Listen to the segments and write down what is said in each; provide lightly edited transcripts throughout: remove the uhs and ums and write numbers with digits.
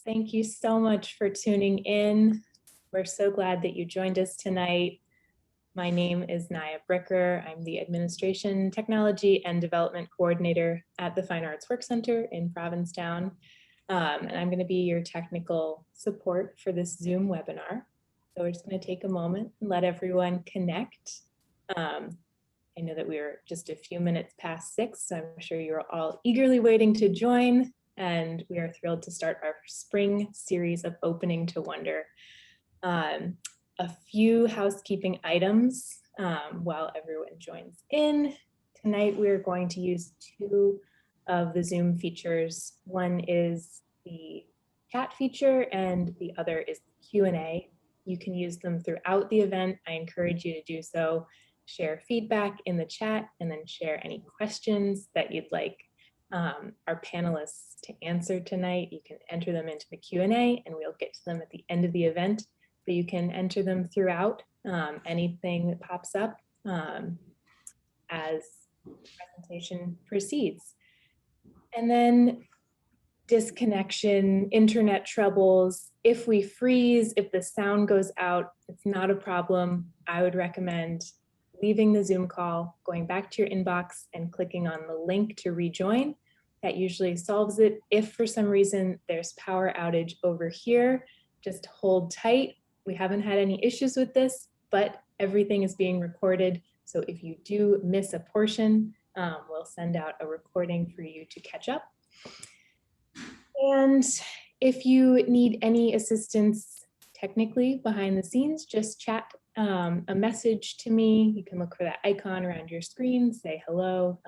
Thank you so much for tuning in. We're so glad that you joined us tonight. My name is Naya Bricker. I'm the Administration, Technology, and Development Coordinator at the Fine Arts Work Center in Provincetown. And I'm going to be your technical support for this Zoom webinar. So we're just going to take a moment and let everyone connect. I know that we are just a few minutes past 6, so I'm sure you're all eagerly waiting to join. And we are thrilled to start our spring series of Opening to Wonder. A few housekeeping items while everyone joins in. Tonight we're going to use 2 of the Zoom features. One is the chat feature and the other is the Q&A. You can use them throughout the event. I encourage you to do so. Share feedback in the chat and then share any questions that you'd like our panelists to answer tonight. You can enter them into the Q&A and we'll get to them at the end of the event, but you can enter them throughout anything that pops up as the presentation proceeds. And then disconnection, internet troubles. If we freeze, if the sound goes out, it's not a problem. I would recommend leaving the Zoom call, going back to your inbox and clicking on the link to rejoin. That usually solves it. If for some reason there's power outage over here, just hold tight. We haven't had any issues with this, but everything is being recorded. So if you do miss a portion, we'll send out a recording for you to catch up. And if you need any assistance technically behind the scenes, just chat a message to me. You can look for that icon around your screen, say hello.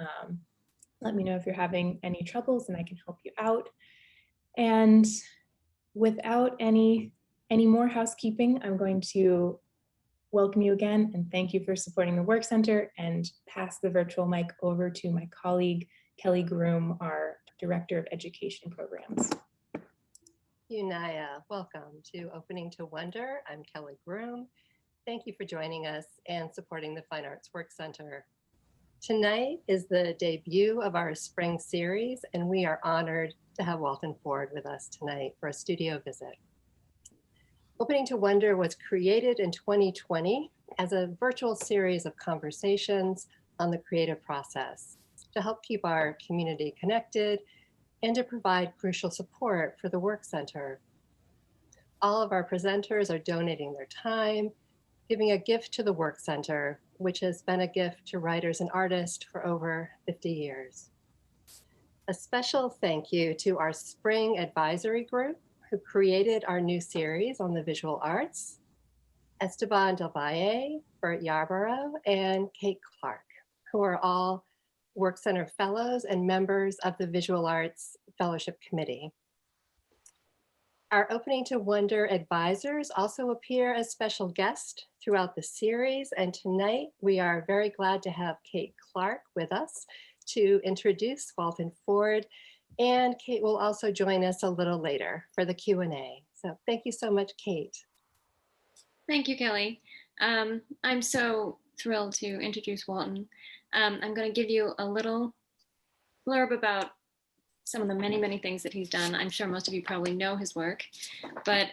Let me know if you're having any troubles and I can help you out. And without any more housekeeping, I'm going to welcome you again and thank you for supporting the Work Center and pass the virtual mic over to my colleague, Kelly Groom, our Director of Education Programs. Naya, welcome to Opening to Wonder. I'm Kelly Groom. Thank you for joining us and supporting the Fine Arts Work Center. Tonight is the debut of our spring series, and we are honored to have Walton Ford with us tonight for a studio visit. Opening to Wonder was created in 2020 as a virtual series of conversations on the creative process to help keep our community connected and to provide crucial support for the Work Center. All of our presenters are donating their time, giving a gift to the Work Center, which has been a gift to writers and artists for over 50 years. A special thank you to our Spring Advisory Group, who created our new series on the visual arts, Esteban Del Valle, Bert Yarborough, and Kate Clark, who are all Work Center Fellows and members of the Visual Arts Fellowship Committee. Our Opening to Wonder advisors also appear as special guests throughout the series, and tonight we are very glad to have Kate Clark with us to introduce Walton Ford, and Kate will also join us a little later for the Q&A. So thank you so much, Kate. Thank you, Kelly. I'm so thrilled to introduce Walton. I'm going to give you a little blurb about some of the many things that he's done. I'm sure most of you probably know his work, but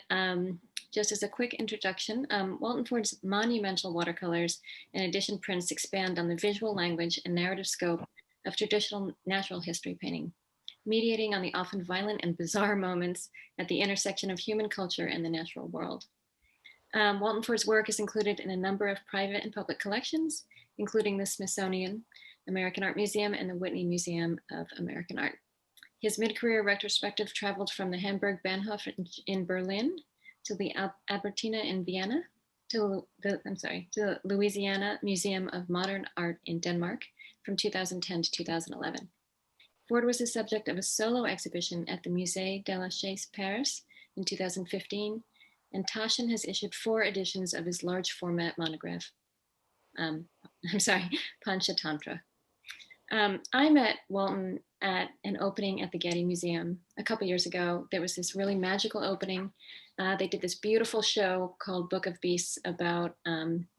just as a quick introduction, Walton Ford's monumental watercolors and edition prints expand on the visual language and narrative scope of traditional natural history painting, mediating on the often violent and bizarre moments at the intersection of human culture and the natural world. Walton Ford's work is included in a number of private and public collections, including the Smithsonian American Art Museum and the Whitney Museum of American Art. His mid-career retrospective traveled from the Hamburger Bahnhof in Berlin to the Albertina in Vienna, to the Louisiana Museum of Modern Art in Denmark from 2010 to 2011. Ford was the subject of a solo exhibition at the Musée de la Chasse, Paris in 2015, and Taschen has issued 4 editions of his large format monograph, Pancha Tantra. I met Walton at an opening at the Getty Museum a couple years ago. There was this really magical opening. They did this beautiful show called Book of Beasts about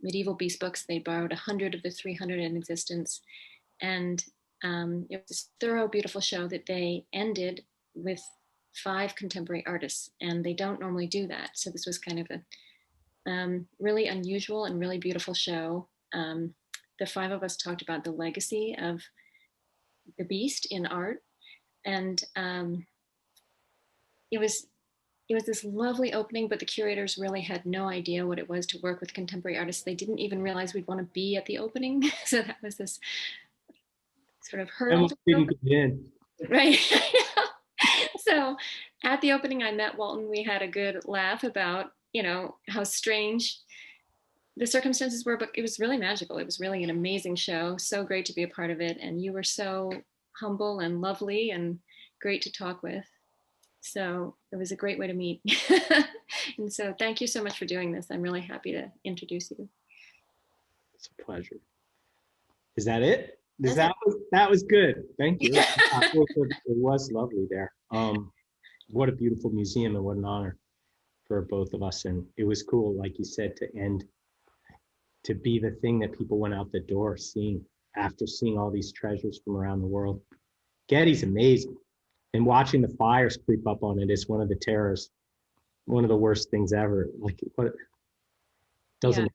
medieval beast books. They borrowed 100 of the 300 in existence. And it was this thorough, beautiful show that they ended with 5 contemporary artists, and they don't normally do that. So this was kind of a really unusual and really beautiful show. The 5 of us talked about the legacy of the beast in art, and it was this lovely opening, but the curators really had no idea what it was to work with contemporary artists. They didn't even realize we'd want to be at the opening. So that was this sort of hurdle. Didn't get in. Right. So at the opening, I met Walton. We had a good laugh about, you know, how strange the circumstances were, but it was really magical. It was really an amazing show. So great to be a part of it. And you were so humble and lovely and great to talk with. So it was a great way to meet. And so thank you so much for doing this. I'm really happy to introduce you. It's a pleasure. Is that it? That was good. Thank you. It was lovely there. What a beautiful museum, and what an honor for both of us. And it was cool, like you said, to be the thing that people went out the door seeing after seeing all these treasures from around the world. Getty's amazing. And watching the fires creep up on it is one of the terrors, one of the worst things ever. Like, it doesn't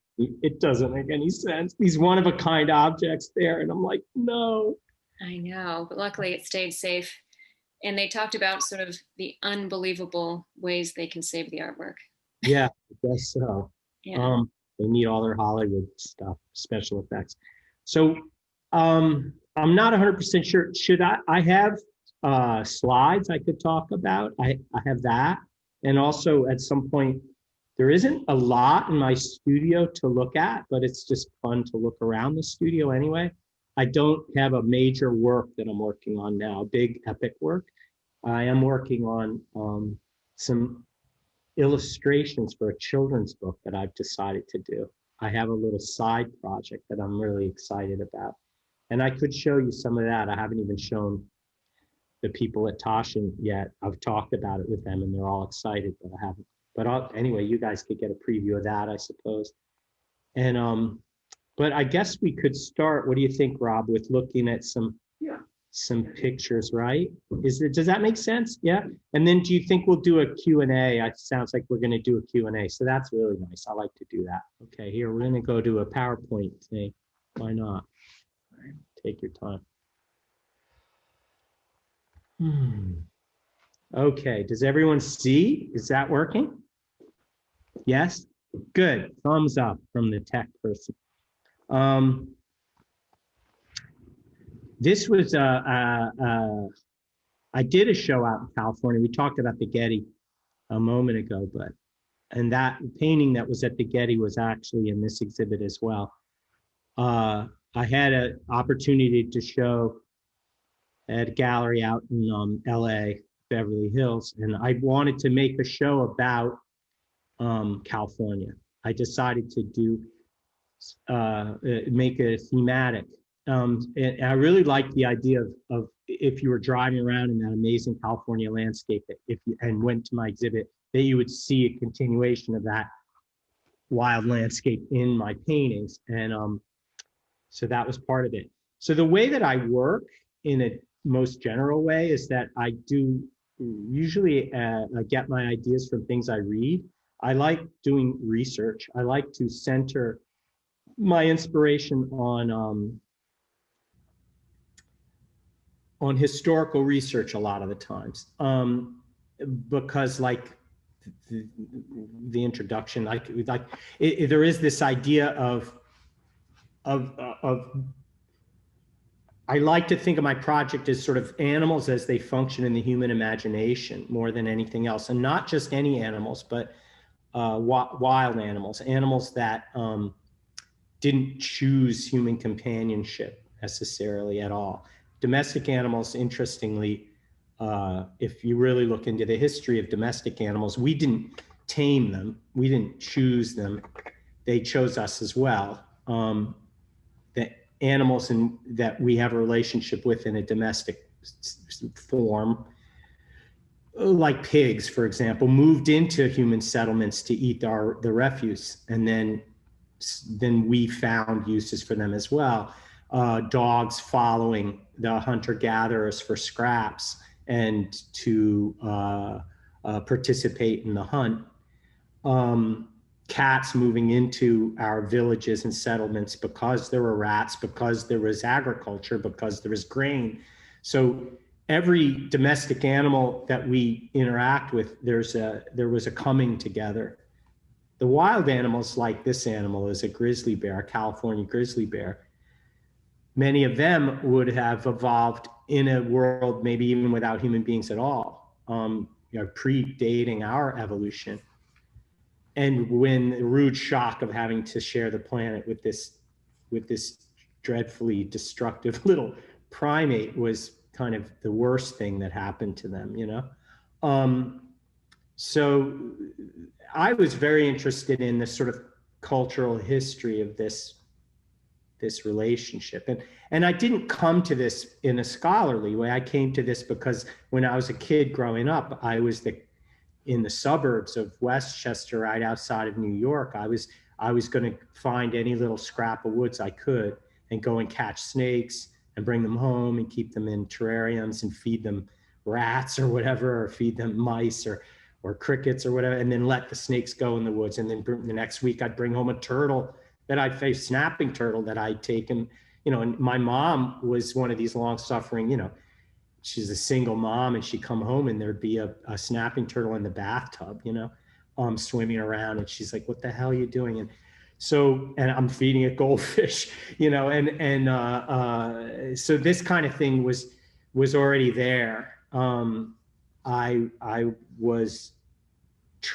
make any sense. These one-of-a-kind objects there, and I'm like, no. I know, but luckily it stayed safe. And they talked about sort of the unbelievable ways they can save the artwork. Yeah, I guess so. Yeah. They need all their Hollywood stuff, special effects. So I'm not 100% sure. Should I have slides I could talk about? I have that. And also at some point, there isn't a lot in my studio to look at, but it's just fun to look around the studio anyway. I don't have a major work that I'm working on now, big epic work. I am working on some illustrations for a children's book that I've decided to do. I have a little side project that I'm really excited about. And I could show you some of that. I haven't even shown the people at Taschen yet. I've talked about it with them and they're all excited, but I haven't. But anyway, you guys could get a preview of that, I suppose. And but I guess we could start, what do you think, Rob, with looking at some pictures, right? Does that make sense? Yeah. And then do you think we'll do a Q&A? It sounds like we're going to do a Q&A. So that's really nice. I like to do that. Okay, here, we're going to go to a PowerPoint thing. Why not? All right, take your time. Okay, does everyone see? Is that working? Yes? Good. Thumbs up from the tech person. This was, I did a show out in California. We talked about the Getty a moment ago, and that painting that was at the Getty was actually in this exhibit as well. I had an opportunity to show at a gallery out in LA, Beverly Hills, and I wanted to make a show about California. I decided to do make a thematic. And I really liked the idea of if you were driving around in that amazing California landscape, and went to my exhibit, that you would see a continuation of that wild landscape in my paintings. And so that was part of it. So the way that I work in a most general way is that I do usually I get my ideas from things I read. I like doing research. I like to center my inspiration on historical research a lot of the times, because like the introduction, there is this idea of I like to think of my project as sort of animals as they function in the human imagination more than anything else, and not just any animals, but wild animals that didn't choose human companionship necessarily at all. Domestic animals, interestingly, if you really look into the history of domestic animals, we didn't tame them, we didn't choose them, they chose us as well. The animals that we have a relationship with in a domestic form, like pigs, for example, moved into human settlements to eat the refuse, and then we found uses for them as well. Dogs following the hunter-gatherers for scraps, and to participate in the hunt. Cats moving into our villages and settlements because there were rats, because there was agriculture, because there was grain. So every domestic animal that we interact with, there was a coming together. The wild animals, like this animal is a grizzly bear, a California grizzly bear. Many of them would have evolved in a world maybe even without human beings at all, predating our evolution. And when the rude shock of having to share the planet with this dreadfully destructive little primate was kind of the worst thing that happened to them, So I was very interested in the sort of cultural history of this relationship. And I didn't come to this in a scholarly way. I came to this because when I was a kid growing up, I was in the suburbs of Westchester, right outside of New York. I was going to find any little scrap of woods I could and go and catch snakes and bring them home and keep them in terrariums and feed them rats or whatever, or feed them mice or crickets or whatever, and then let the snakes go in the woods. And then the next week I'd bring home a turtle that I'd faced, snapping turtle that I'd taken, and my mom was one of these long-suffering, she's a single mom, and she'd come home and there'd be a snapping turtle in the bathtub, swimming around. And she's like, what the hell are you doing? And I'm feeding it goldfish, so this kind of thing was already there. I was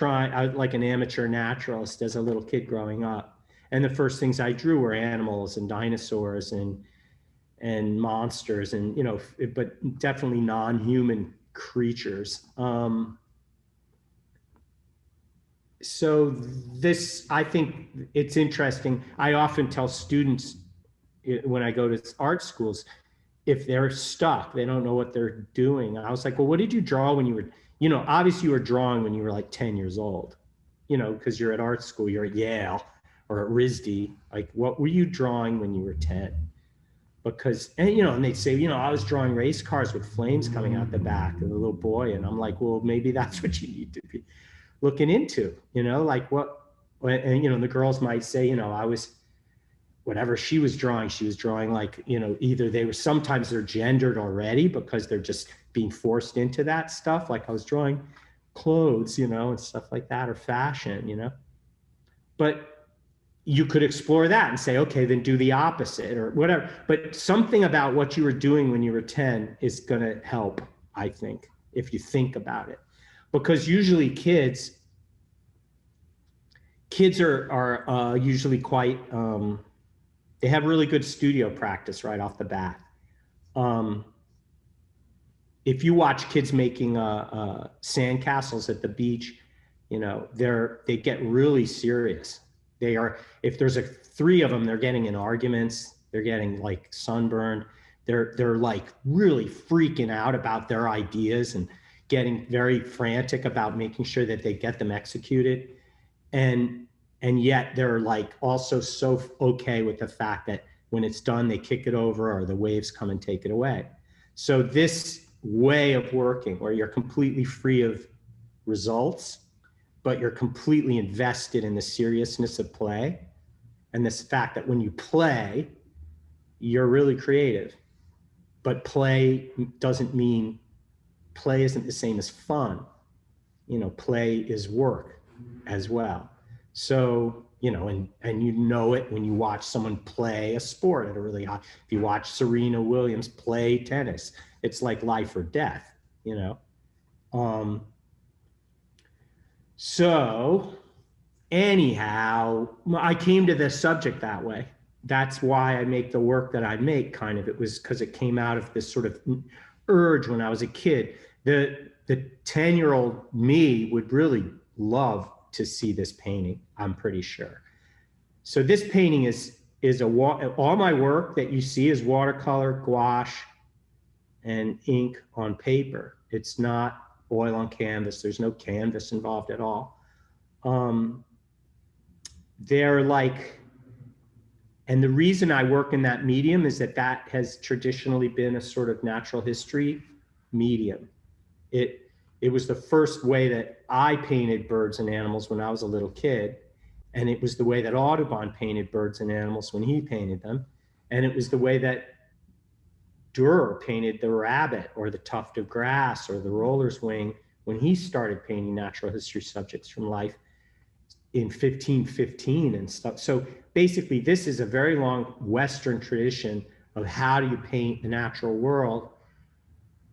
like an amateur naturalist as a little kid growing up. And the first things I drew were animals and dinosaurs and monsters and, but definitely non-human creatures. So this, I think it's interesting. I often tell students when I go to art schools, if they're stuck, they don't know what they're doing. I was like, well, what did you draw when you were, obviously you were drawing when you were like 10 years old, because you're at art school, you're at Yale or at RISD. Like, what were you drawing when you were 10? Because, and they'd say, I was drawing race cars with flames coming out the back of the little boy. And I'm like, well, maybe that's what you need to be looking into, like what, and, the girls might say, I was, whatever she was drawing like, either sometimes they're gendered already because they're just being forced into that stuff. Like I was drawing clothes, and stuff like that, or fashion, but you could explore that and say, okay, then do the opposite or whatever. But something about what you were doing when you were 10 is going to help, I think, if you think about it. Because usually kids are usually quite, they have really good studio practice right off the bat. If you watch kids making sandcastles at the beach, they get really serious. If there's 3 of them, they're getting in arguments, they're getting like sunburned, they're like really freaking out about their ideas and getting very frantic about making sure that they get them executed. And yet they're like also so okay with the fact that when it's done, they kick it over or the waves come and take it away. So this way of working where you're completely free of results, but you're completely invested in the seriousness of play and this fact that when you play, you're really creative. But play isn't the same as fun. Play is work as well. So, and it when you watch someone play a sport at a really high, if you watch Serena Williams play tennis, it's like life or death, So anyhow, I came to this subject that way. That's why I make the work that I make, kind of. It was because it came out of this sort of urge when I was a kid. The 10-year-old me would really love to see this painting, I'm pretty sure. So this painting is all my work that you see is watercolor, gouache, and ink on paper. It's not oil on canvas. There's no canvas involved at all. They're like, and the reason I work in that medium is that has traditionally been a sort of natural history medium. It was the first way that I painted birds and animals when I was a little kid. And it was the way that Audubon painted birds and animals when he painted them. And it was the way that Dürer painted the rabbit or the tuft of grass or the roller's wing when he started painting natural history subjects from life in 1515 and stuff. So basically, this is a very long Western tradition of how do you paint the natural world.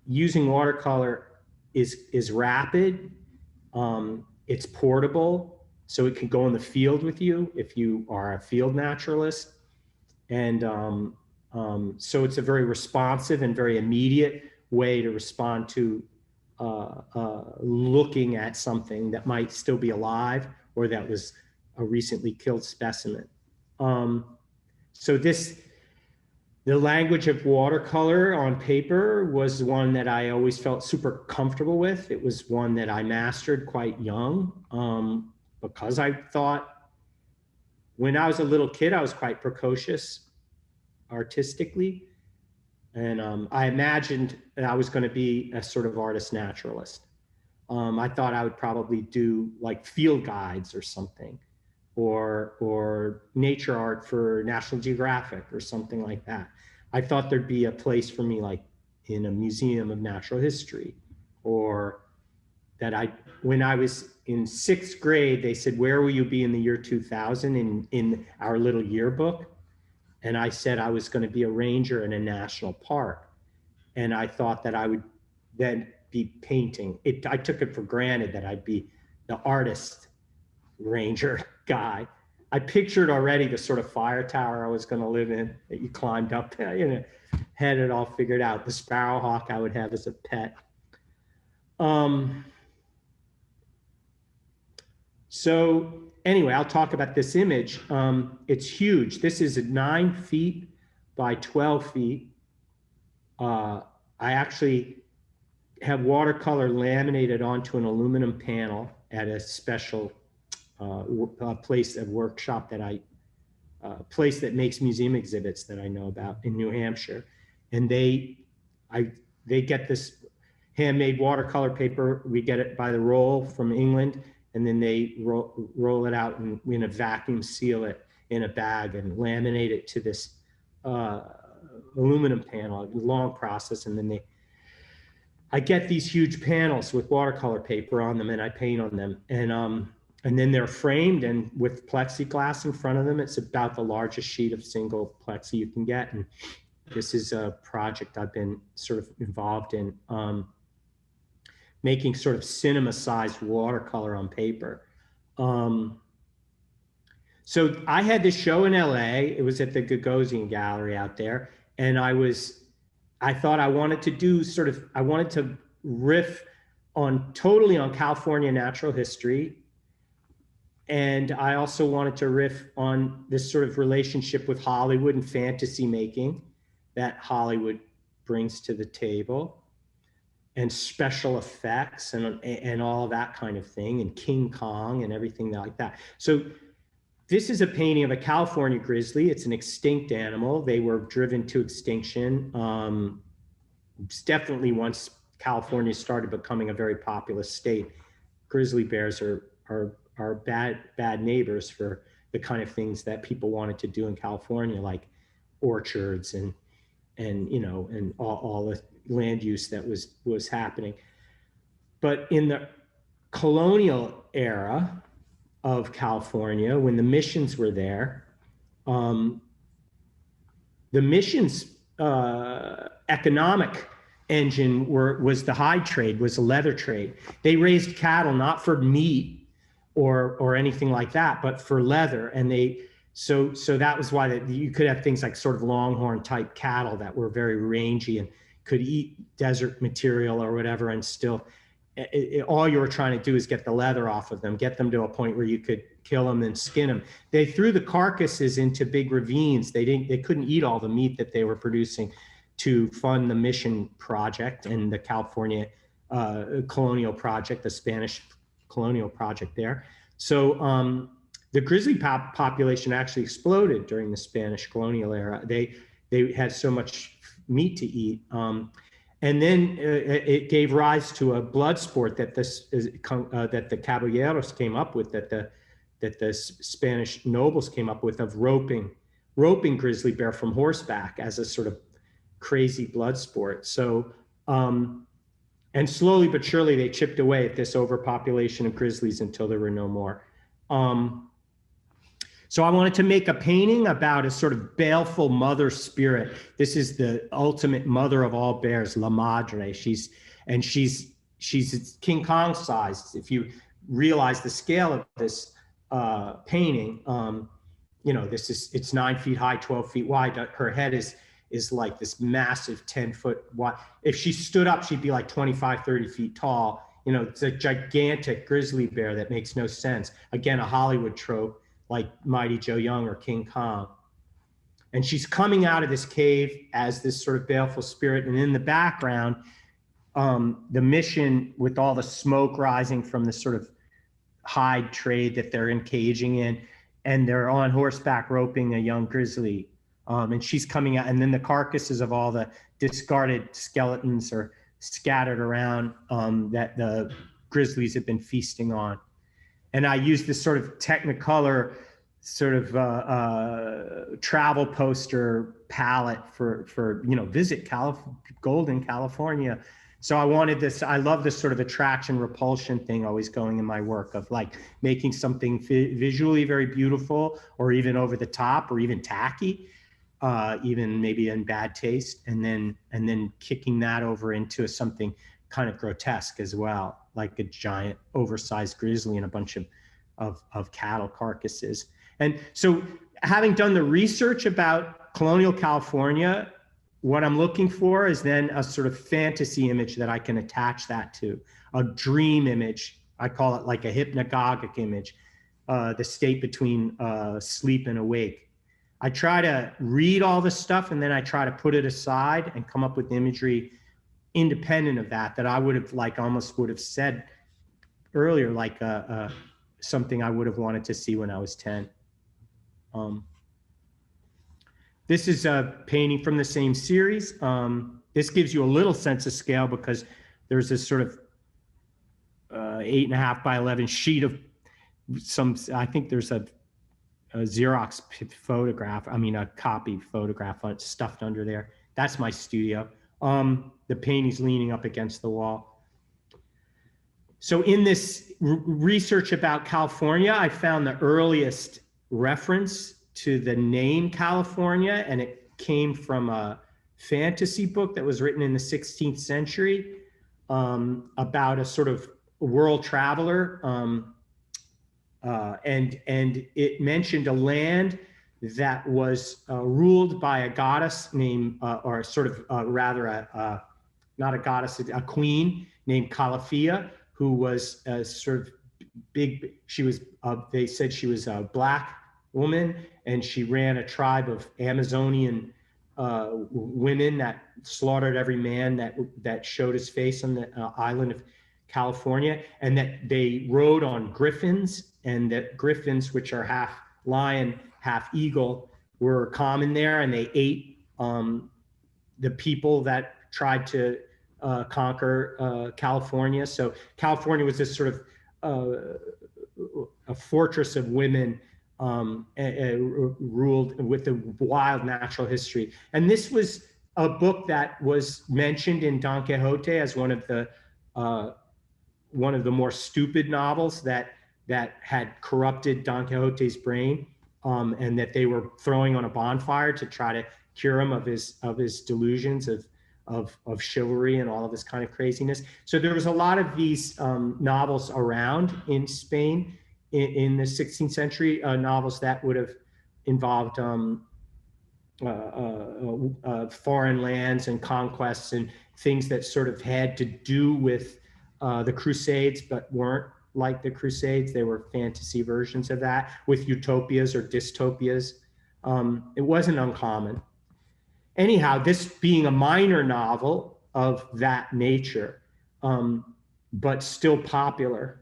Using watercolor is rapid, it's portable, so it can go in the field with you if you are a field naturalist. And so it's a very responsive and very immediate way to respond to looking at something that might still be alive or that was a recently killed specimen. So the language of watercolor on paper was one that I always felt super comfortable with. It was one that I mastered quite young because I thought when I was a little kid, I was quite precocious artistically. And I imagined that I was going to be a sort of artist naturalist. I thought I would probably do like field guides or something, or nature art for National Geographic or something like that. I thought there'd be a place for me like in a museum of natural history, or that when I was in 6th grade, they said, where will you be in the year 2000 in our little yearbook? And I said I was going to be a ranger in a national park. And I thought that I would then be painting. I took it for granted that I'd be the artist ranger guy. I pictured already the sort of fire tower I was going to live in that you climbed up, had it all figured out. The sparrowhawk I would have as a pet. So anyway, I'll talk about this image. It's huge. This is 9 feet by 12 feet. I actually have watercolor laminated onto an aluminum panel at a special place, a workshop that place that makes museum exhibits that I know about in New Hampshire. And they get this handmade watercolor paper. We get it by the roll from England, and then they roll it out and in a vacuum seal it in a bag and laminate it to this aluminum panel, a long process. And then I get these huge panels with watercolor paper on them and I paint on them. And then they're framed and with plexiglass in front of them. It's about the largest sheet of single plexi you can get. And this is a project I've been sort of involved in, making sort of cinema-sized watercolor on paper. So I had this show in LA. It was at the Gagosian Gallery out there. And I thought I wanted to riff totally on California natural history. And I also wanted to riff on this sort of relationship with Hollywood and fantasy making that Hollywood brings to the table, and special effects and all that kind of thing, and King Kong and everything like that. So this is a painting of a California grizzly. It's an extinct animal. They were driven to extinction. It's definitely once California started becoming a very populous state. Grizzly bears are bad neighbors for the kind of things that people wanted to do in California, like orchards and all the land use that was happening. But in the colonial era of California, when the missions were there, the missions economic engine was the hide trade, was the leather trade. They raised cattle not for meat or anything like that, but for leather. And so that was why you could have things like sort of longhorn type cattle that were very rangy and could eat desert material or whatever, and still all you were trying to do is get the leather off of them, get them to a point where you could kill them and skin them. They threw the carcasses into big ravines. They couldn't eat all the meat that they were producing to fund the mission project and the California colonial project, the Spanish colonial project there. So the grizzly population actually exploded during the Spanish colonial era. They had so much meat to eat. And then it gave rise to a blood sport that that the caballeros came up with, that the Spanish nobles came up with, of roping grizzly bear from horseback as a sort of crazy blood sport. So, and slowly but surely they chipped away at this overpopulation of grizzlies until there were no more. So I wanted to make a painting about a sort of baleful mother spirit. This is the ultimate mother of all bears, La Madre. She's King Kong sized. If you realize the scale of this painting, you know, it's 9 feet high, 12 feet wide. Her head is like this massive 10-foot wide. If she stood up, she'd be like 25, 30 feet tall. You know, it's a gigantic grizzly bear that makes no sense. Again, a Hollywood trope, like Mighty Joe Young or King Kong. And she's coming out of this cave as this sort of baleful spirit. And in the background, the mission with all the smoke rising from the sort of hide trade that they're encaging in, and they're on horseback roping a young grizzly. And she's coming out, and then the carcasses of all the discarded skeletons are scattered around that the grizzlies have been feasting on. And I used this sort of Technicolor sort of travel poster palette for you know, visit Golden, California. So I wanted this, I love this sort of attraction repulsion thing always going in my work, of like making something visually very beautiful, or even over the top, or even tacky, even maybe in bad taste, and then kicking that over into something kind of grotesque as well, like a giant oversized grizzly and a bunch of cattle carcasses. And so, having done the research about colonial California, what I'm looking for is then a sort of fantasy image that I can attach that to, a dream image. I call it like a hypnagogic image, the state between sleep and awake. I try to read all this stuff, and then I try to put it aside and come up with imagery independent of that I would have almost would have said earlier, like something I would have wanted to see when I was 10. This is a painting from the same series. This gives you a little sense of scale, because there's this sort of 8.5 by 11 sheet of some, I think there's a Xerox photograph, I mean a copy photograph stuffed under there. That's my studio. The painting's leaning up against the wall. So in this research about California, I found the earliest reference to the name California, and it came from a fantasy book that was written in the 16th century about a sort of world traveler. And it mentioned a land that was ruled by a goddess named, or sort of rather not a goddess, a queen named Calafia, who was sort of big. She was, they said she was a Black woman, and she ran a tribe of Amazonian women that slaughtered every man that showed his face on the island of California, and that they rode on griffins, and that griffins, which are half lion, half eagle, were common there, and they ate the people that tried to conquer California. So California was this sort of a fortress of women, ruled with a wild natural history. And this was a book that was mentioned in Don Quixote as one of the more stupid novels that had corrupted Don Quixote's brain, and that they were throwing on a bonfire to try to cure him of his delusions of chivalry and all of this kind of craziness. So there was a lot of these novels around in Spain in the 16th century, novels that would have involved foreign lands and conquests and things that sort of had to do with the Crusades, but weren't like the Crusades. They were fantasy versions of that, with utopias or dystopias. It wasn't uncommon. Anyhow, this being a minor novel of that nature, but still popular,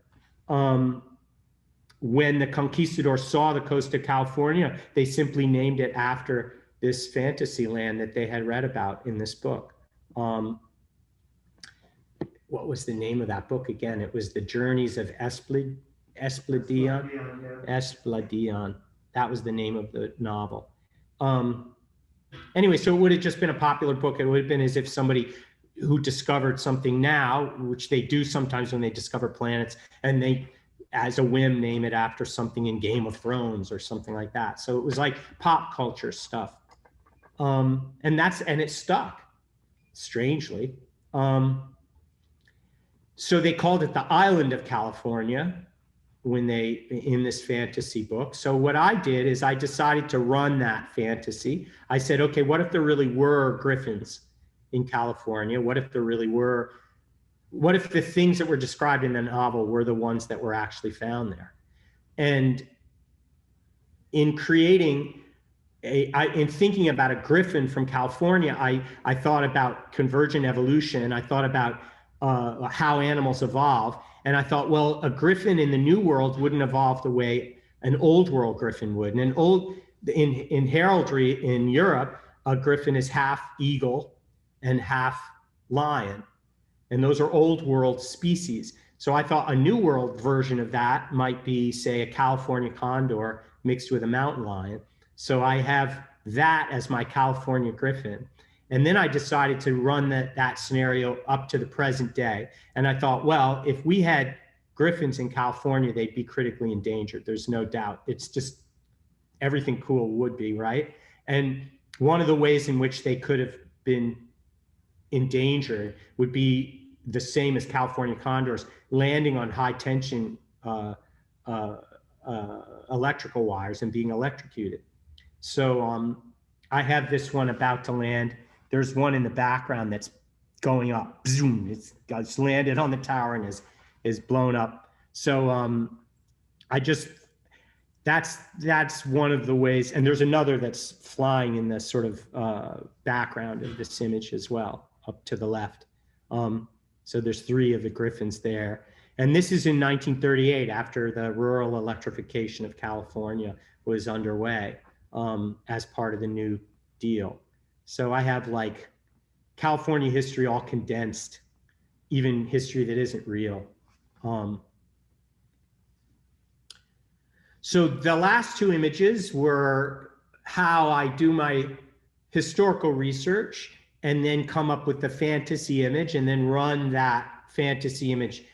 when the conquistadors saw the coast of California, they simply named it after this fantasy land that they had read about in this book. what was the name of that book again? It was The Journeys of Espladion. Espladion. That was the name of the novel. Anyway, so it would have just been a popular book. It would have been as if somebody who discovered something now, which they do sometimes when they discover planets, and they, as a whim, name it after something in Game of Thrones or something like that. So it was like pop culture stuff. And it stuck, strangely. So they called it the Island of California in this fantasy book. So what I did is I decided to run that fantasy. I said, okay, what if there really were griffins in California? What if the things that were described in the novel were the ones that were actually found there? And in thinking about a griffin from California, I thought about convergent evolution. I thought about how animals evolve. And I thought, well, a griffin in the New World wouldn't evolve the way an Old World griffin would. And in heraldry in Europe, a griffin is half eagle and half lion. And those are Old World species. So I thought a New World version of that might be, say, a California condor mixed with a mountain lion. So I have that as my California griffin. And then I decided to run that scenario up to the present day. And I thought, well, if we had griffins in California, they'd be critically endangered. There's no doubt. It's just everything cool would be, right? And one of the ways in which they could have been endangered would be the same as California condors, landing on high tension electrical wires and being electrocuted. So I have this one about to land. There's one in the background that's going up. Zoom! It's landed on the tower and is blown up. So that's one of the ways. And there's another that's flying in the sort of background of this image as well, up to the left. So there's 3 of the griffins there. And this is in 1938, after the rural electrification of California was underway as part of the New Deal. So I have like California history all condensed, even history that isn't real. So the last 2 images were how I do my historical research and then come up with the fantasy image and then run that fantasy image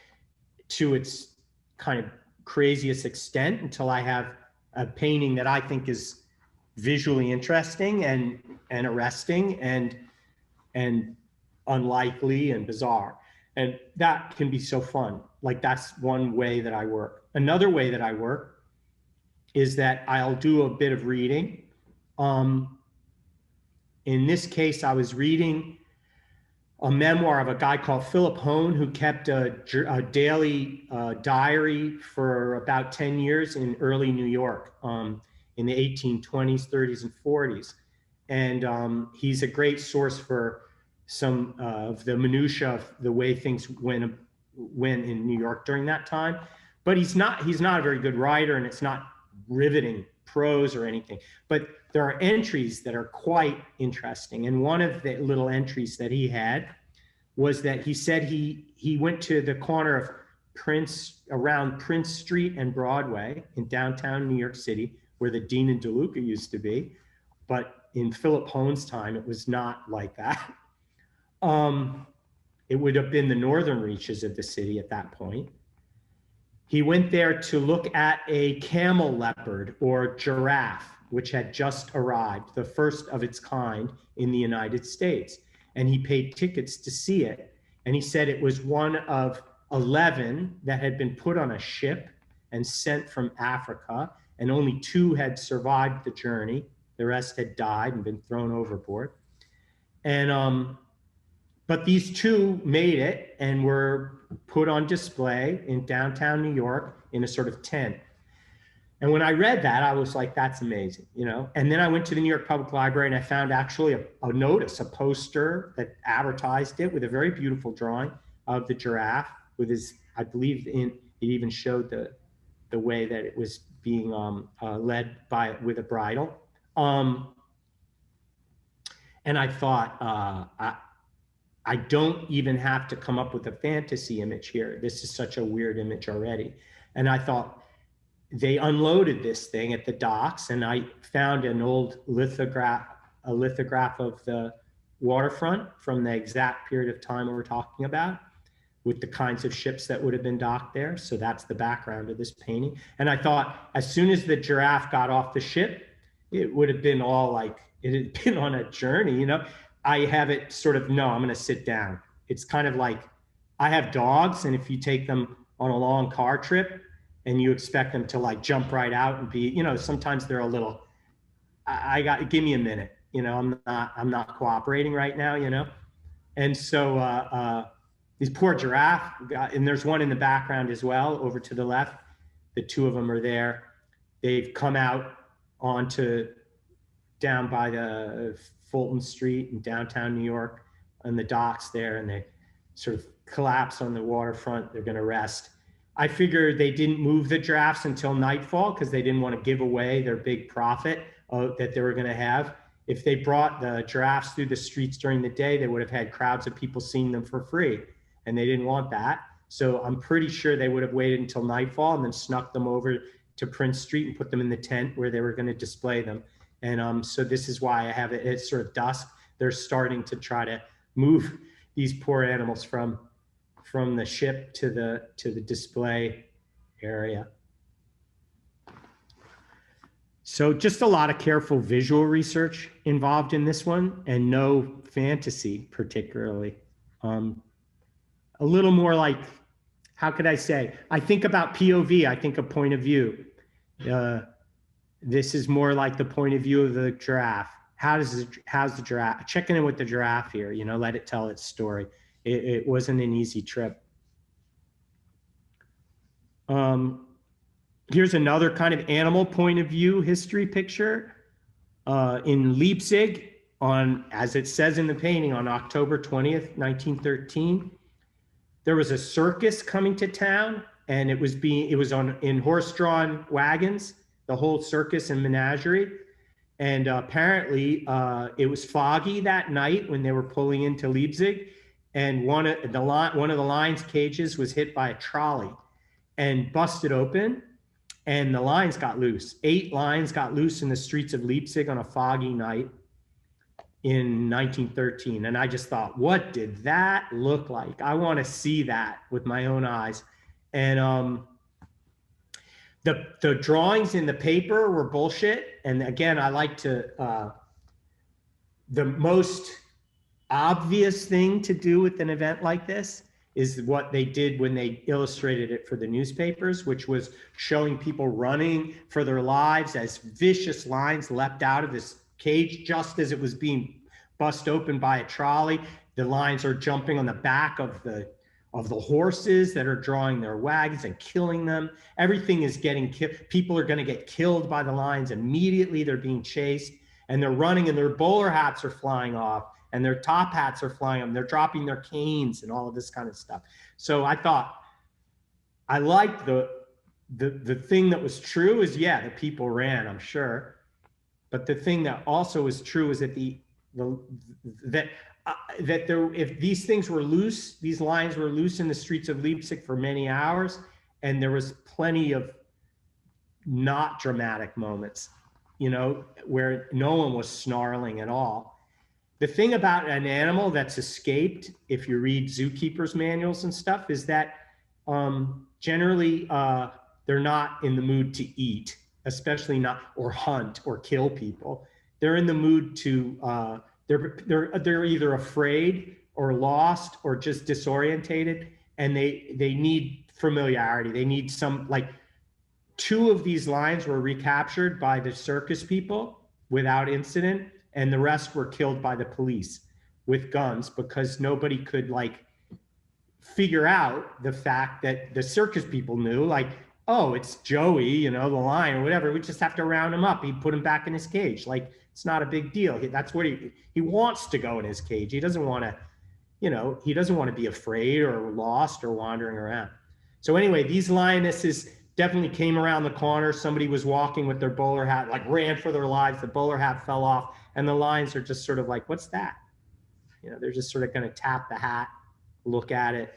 to its kind of craziest extent until I have a painting that I think is visually interesting and arresting and unlikely and bizarre. And that can be so fun. Like, that's one way that I work. Another way that I work is that I'll do a bit of reading. In this case, I was reading a memoir of a guy called Philip Hone, who kept a daily diary for about 10 years in early New York, in the 1820s, 30s, and 40s. And he's a great source for some of the minutiae of the way things went in New York during that time. But he's not a very good writer, and it's not riveting prose or anything. But there are entries that are quite interesting. And one of the little entries that he had was that he said he went to the corner of around Prince Street and Broadway in downtown New York City, where the Dean and DeLuca used to be. But in Philip Hone's time, it was not like that. It would have been the northern reaches of the city at that point. He went there to look at a camel leopard or giraffe, which had just arrived, the first of its kind in the United States. And he paid tickets to see it. And he said it was one of 11 that had been put on a ship and sent from Africa, and only 2 had survived the journey. The rest had died and been thrown overboard. And but these 2 made it and were put on display in downtown New York in a sort of tent. And when I read that, I was like, that's amazing, you know? And then I went to the New York Public Library and I found actually a notice, a poster that advertised it with a very beautiful drawing of the giraffe with his, I believe it even showed the way that it was being led with a bridle. And I thought, I don't even have to come up with a fantasy image here. This is such a weird image already. And I thought, they unloaded this thing at the docks, and I found an old lithograph of the waterfront from the exact period of time we're talking about, with the kinds of ships that would have been docked there. So that's the background of this painting. And I thought, as soon as the giraffe got off the ship, it would have been all like, it had been on a journey, you know? I have it sort of, no, I'm gonna sit down. It's kind of like, I have dogs, and if you take them on a long car trip and you expect them to like jump right out and be, you know, sometimes they're a little, give me a minute, you know, I'm not cooperating right now, you know? And so these poor giraffe, and there's one in the background as well, over to the left. The two of them are there. They've come out onto down by the Fulton Street in downtown New York on the docks there, and they sort of collapse on the waterfront. They're gonna rest. I figured they didn't move the giraffes until nightfall because they didn't want to give away their big profit that they were gonna have. If they brought the giraffes through the streets during the day, they would have had crowds of people seeing them for free, and they didn't want that. So I'm pretty sure they would have waited until nightfall and then snuck them over to Prince Street and put them in the tent where they were going to display them. And so this is why I have it. It's sort of dusk. They're starting to try to move these poor animals from the ship to the display area. So just a lot of careful visual research involved in this one, and no fantasy particularly. A little more like, how could I say? I think about POV, I think of point of view. This is more like the point of view of the giraffe. How's the giraffe? Checking in with the giraffe here, you know, let it tell its story. It wasn't an easy trip. Here's another kind of animal point of view history picture. In Leipzig, as it says in the painting, on October 20th, 1913, there was a circus coming to town, and it was in horse-drawn wagons, the whole circus and menagerie. And apparently it was foggy that night when they were pulling into Leipzig, and one of the lion's cages was hit by a trolley and busted open, and the lions got loose. 8 lions got loose in the streets of Leipzig on a foggy night in 1913. And I just thought, what did that look like? I want to see that with my own eyes. And the drawings in the paper were bullshit. And again, I like to, the most obvious thing to do with an event like this is what they did when they illustrated it for the newspapers, which was showing people running for their lives as vicious lions leapt out of this cage just as it was being bust open by a trolley. The lions are jumping on the back of the horses that are drawing their wagons and killing them. Everything is getting killed. People are going to get killed by the lions immediately. They're being chased, and they're running, and their bowler hats are flying off, and their top hats are flying off. They're dropping their canes and all of this kind of stuff. So I thought, I liked the thing that was true is, yeah, the people ran, I'm sure. But the thing that also was true is that if these things were loose, these lions were loose in the streets of Leipzig for many hours, and there was plenty of not dramatic moments, you know, where no one was snarling at all. The thing about an animal that's escaped, if you read zookeepers' manuals and stuff, is that generally they're not in the mood to eat, especially not, or hunt or kill people. They're in the mood to, they're either afraid or lost or just disorientated, and they need familiarity. They need some, like 2 of these lions were recaptured by the circus people without incident, and the rest were killed by the police with guns because nobody could like figure out the fact that the circus people knew, like, oh, it's Joey, you know, the lion or whatever. We just have to round him up. He'd put him back in his cage. Like, it's not a big deal. That's what he wants to go in his cage. He doesn't want to, you know, he doesn't want to be afraid or lost or wandering around. So anyway, these lionesses definitely came around the corner. Somebody was walking with their bowler hat, like ran for their lives. The bowler hat fell off, and the lions are just sort of like, what's that? You know, they're just sort of going to tap the hat, look at it.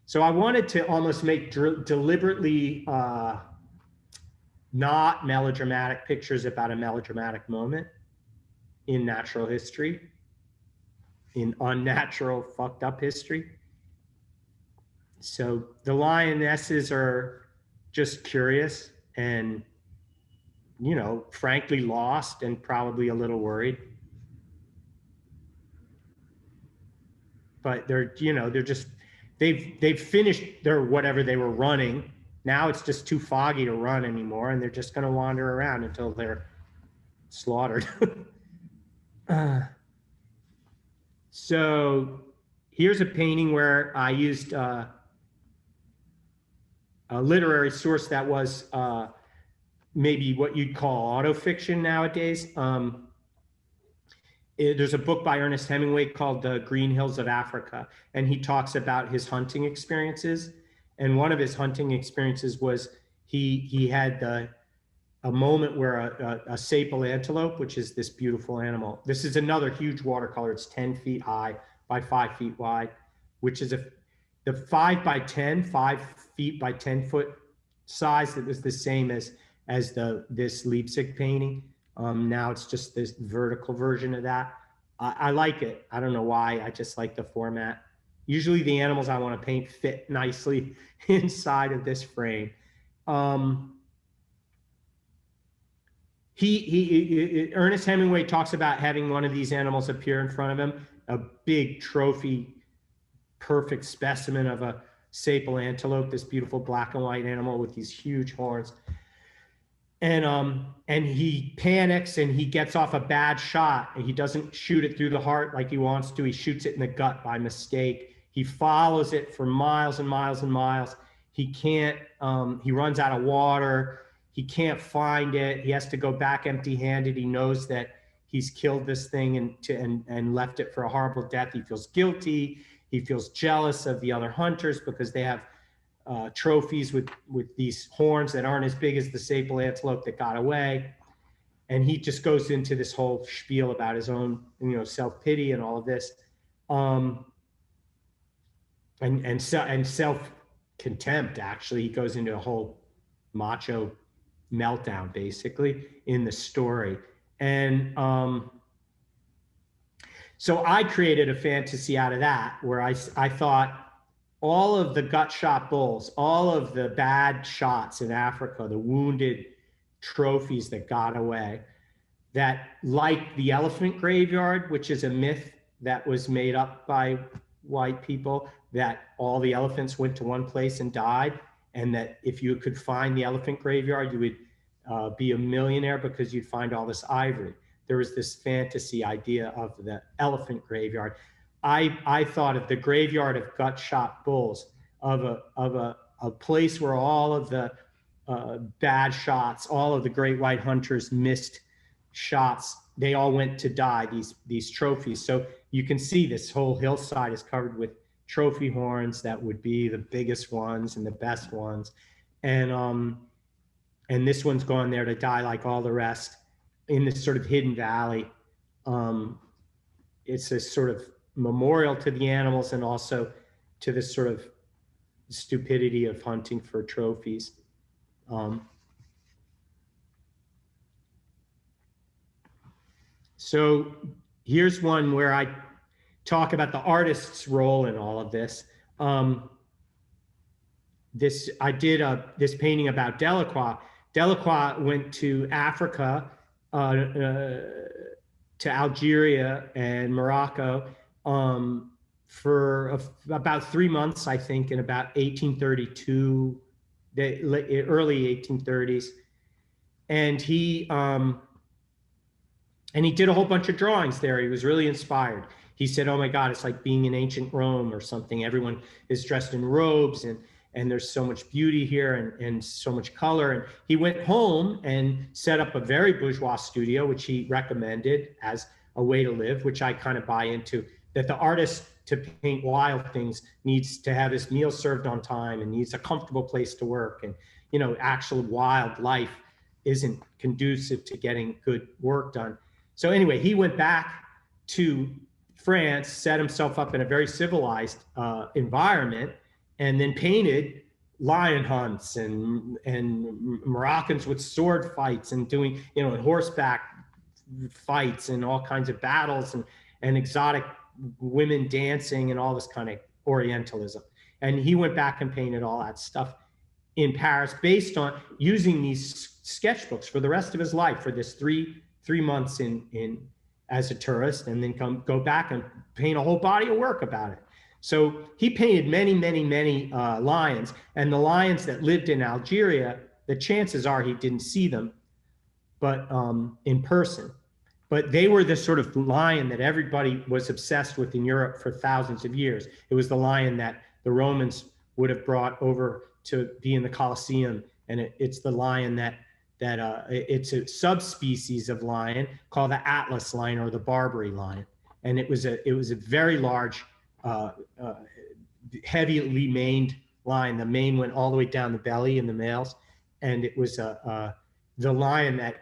So I wanted to almost make deliberately not melodramatic pictures about a melodramatic moment in natural history, in unnatural, fucked up history. So the lionesses are just curious and, you know, frankly lost and probably a little worried. But they're, you know, they're just, they've finished their whatever they were running. Now it's just too foggy to run anymore, and they're just going to wander around until they're slaughtered. So here's a painting where I used a literary source that was maybe what you'd call autofiction nowadays. There's a book by Ernest Hemingway called The Green Hills of Africa, and he talks about his hunting experiences. And one of his hunting experiences was he had a moment where a sable antelope, which is this beautiful animal. This is another huge watercolor. It's 10 feet high by 5 feet wide, which is the 5 by 10, 5 feet by 10 foot size that was the same as this Leipzig painting. Now it's just this vertical version of that. I like it. I don't know why. I just like the format. Usually the animals I want to paint fit nicely inside of this frame. Ernest Hemingway talks about having one of these animals appear in front of him, a big trophy, perfect specimen of a sable antelope, this beautiful black and white animal with these huge horns. And he panics and he gets off a bad shot, and he doesn't shoot it through the heart like he wants to. He shoots it in the gut by mistake. He follows it for miles and miles and miles. He can't, he runs out of water. He can't find it. He has to go back empty-handed. He knows that he's killed this thing and left it for a horrible death. He feels guilty. He feels jealous of the other hunters because they have trophies with these horns that aren't as big as the sable antelope that got away. And he just goes into this whole spiel about his own, you know, self-pity and all of this, and self-contempt. Actually, he goes into a whole macho meltdown basically in the story. And so I created a fantasy out of that, where I thought all of the gut shot bulls, all of the bad shots in Africa, the wounded trophies that got away, that, like the elephant graveyard, which is a myth that was made up by white people, that all the elephants went to one place and died, and that if you could find the elephant graveyard, you would be a millionaire because you'd find all this ivory. There was this fantasy idea of the elephant graveyard. I thought of the graveyard of gut shot bulls, of a place where all of the bad shots, all of the great white hunters missed shots, they all went to die, these trophies. So you can see this whole hillside is covered with trophy horns that would be the biggest ones and the best ones. And this one's gone there to die like all the rest in this sort of hidden valley. It's a sort of memorial to the animals and also to this sort of stupidity of hunting for trophies. So here's one where I talk about the artist's role in all of this. I did this painting about Delacroix. Delacroix went to Africa, to Algeria and Morocco for about 3 months, I think, in about 1832, the early 1830s. And he did a whole bunch of drawings there. He was really inspired. He said, oh my God, it's like being in ancient Rome or something. Everyone is dressed in robes and there's so much beauty here and so much color. And he went home and set up a very bourgeois studio, which he recommended as a way to live, which I kind of buy into, that the artist, to paint wild things, needs to have his meal served on time and needs a comfortable place to work. And, you know, actual wild life isn't conducive to getting good work done. So anyway, he went back to France, set himself up in a very civilized environment, and then painted lion hunts and Moroccans with sword fights and doing, and horseback fights and all kinds of battles and exotic women dancing and all this kind of Orientalism. And he went back and painted all that stuff in Paris based on using these sketchbooks for the rest of his life, for this three months in as a tourist, and then go back and paint a whole body of work about it. So he painted many lions, and the lions that lived in Algeria, the chances are he didn't see them, but in person. But they were the sort of lion that everybody was obsessed with in Europe for thousands of years. It was the lion that the Romans would have brought over to be in the Colosseum, and it's the lion that it's a subspecies of lion called the Atlas lion or the Barbary lion, and it was a very large, heavily maned lion. The mane went all the way down the belly in the males, and it was the lion that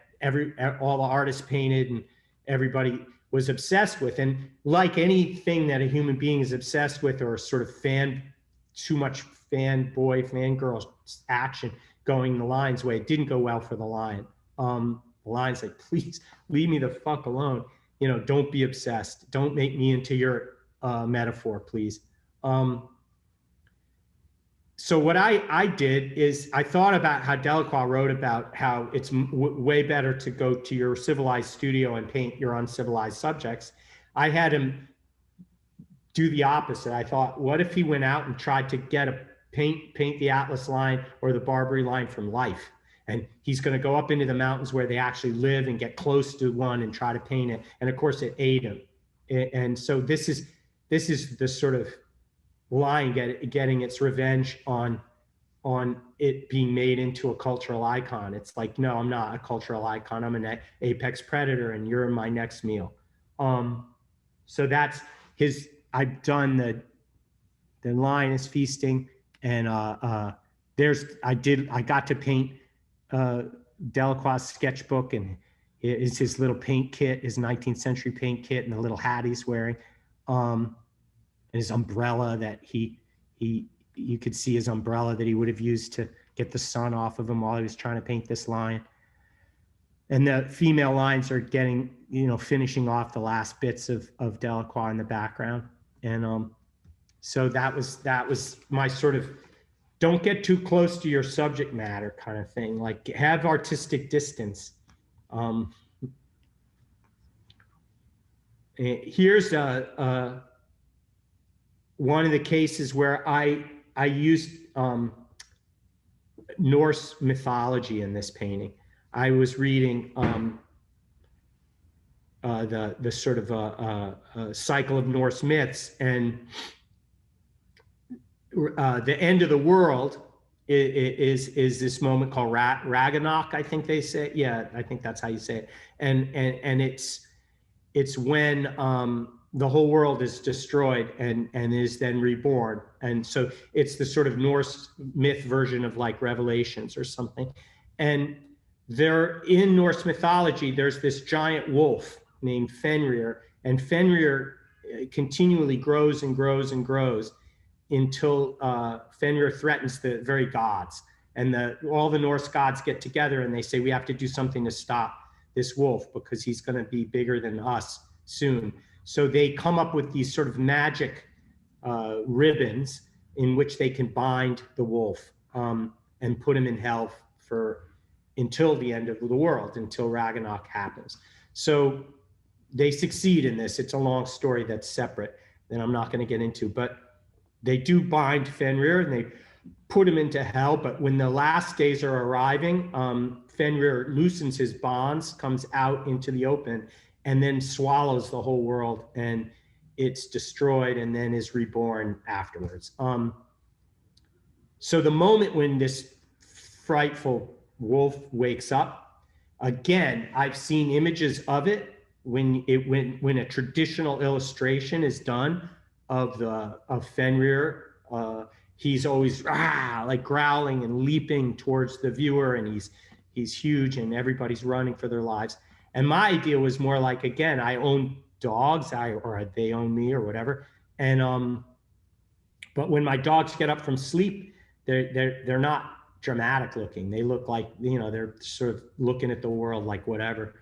all the artists painted and everybody was obsessed with. And like anything that a human being is obsessed with, or sort of too much fangirl action going the lion's way, it didn't go well for the lion. The lion's like, please leave me the fuck alone. Don't be obsessed. Don't make me into your metaphor, please. So what I did is I thought about how Delacroix wrote about how it's way better to go to your civilized studio and paint your uncivilized subjects. I had him do the opposite. I thought, what if he went out and tried to paint the Atlas lion or the Barbary lion from life? And he's going to go up into the mountains where they actually live and get close to one and try to paint it. And of course it ate him. And so this is the sort of lion getting its revenge on it being made into a cultural icon. It's like, no, I'm not a cultural icon. I'm an apex predator, and you're my next meal. So that's his. I've done the lion is feasting, and I got to paint Delacroix's sketchbook, and it's his little paint kit, his 19th century paint kit, and the little hat he's wearing. His umbrella that you could see his umbrella that he would have used to get the sun off of him while he was trying to paint this lion. And the female lions are getting, finishing off the last bits of Delacroix in the background. And so that was my sort of, don't get too close to your subject matter kind of thing, like have artistic distance. Here's one of the cases where I used Norse mythology in this painting. I was reading the sort of cycle of Norse myths, and the end of the world is this moment called Ragnarok, I think they say. Yeah, I think that's how you say it. And it's when the whole world is destroyed and is then reborn. And so it's the sort of Norse myth version of like Revelations or something. And in Norse mythology, there's this giant wolf named Fenrir, and Fenrir continually grows and grows and grows until Fenrir threatens the very gods. And all the Norse gods get together and they say, we have to do something to stop this wolf because he's going to be bigger than us soon. So they come up with these sort of magic ribbons in which they can bind the wolf and put him in hell until the end of the world, until Ragnarok happens. So they succeed in this. It's a long story that's separate that I'm not going to get into, but they do bind Fenrir and they put him into hell. But when the last days are arriving, Fenrir loosens his bonds, comes out into the open, and then swallows the whole world, and it's destroyed and then is reborn afterwards. So the moment when this frightful wolf wakes up, again, I've seen images of it when a traditional illustration is done of Fenrir. He's always like growling and leaping towards the viewer, and he's huge and everybody's running for their lives. And my idea was more like, again, I own dogs, or they own me or whatever. And but when my dogs get up from sleep, they're not dramatic looking. They look like, you know, they're sort of looking at the world like, whatever,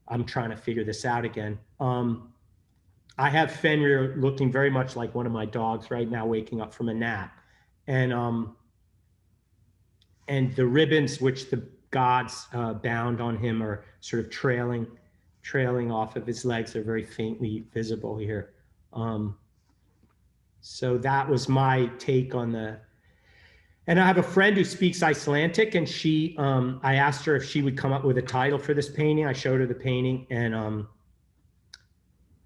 I'm trying to figure this out again. I have Fenrir looking very much like one of my dogs right now, waking up from a nap. And the ribbons which the gods bound on him are sort of trailing off of his legs. They're very faintly visible here. So that was my take on the, and I have a friend who speaks Icelandic, and she, I asked her if she would come up with a title for this painting. I showed her the painting,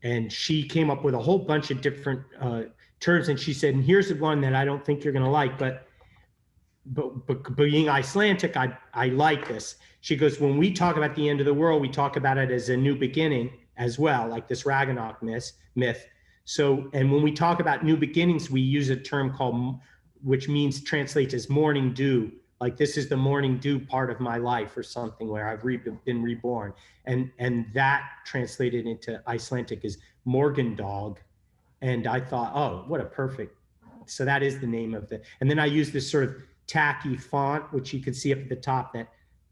and she came up with a whole bunch of different terms, and she said, and here's the one that I don't think you're gonna like, but being Icelandic, I like this. She goes, when we talk about the end of the world, we talk about it as a new beginning as well, like this Ragnarok myth. So, and when we talk about new beginnings, we use a term called, which means, translates as morning dew. Like, this is the morning dew part of my life, or something, where I've been reborn. And that translated into Icelandic is Morgendog. And I thought, oh, what a perfect, so that is the name of the, and then I use this sort of tacky font, which you can see up at the top,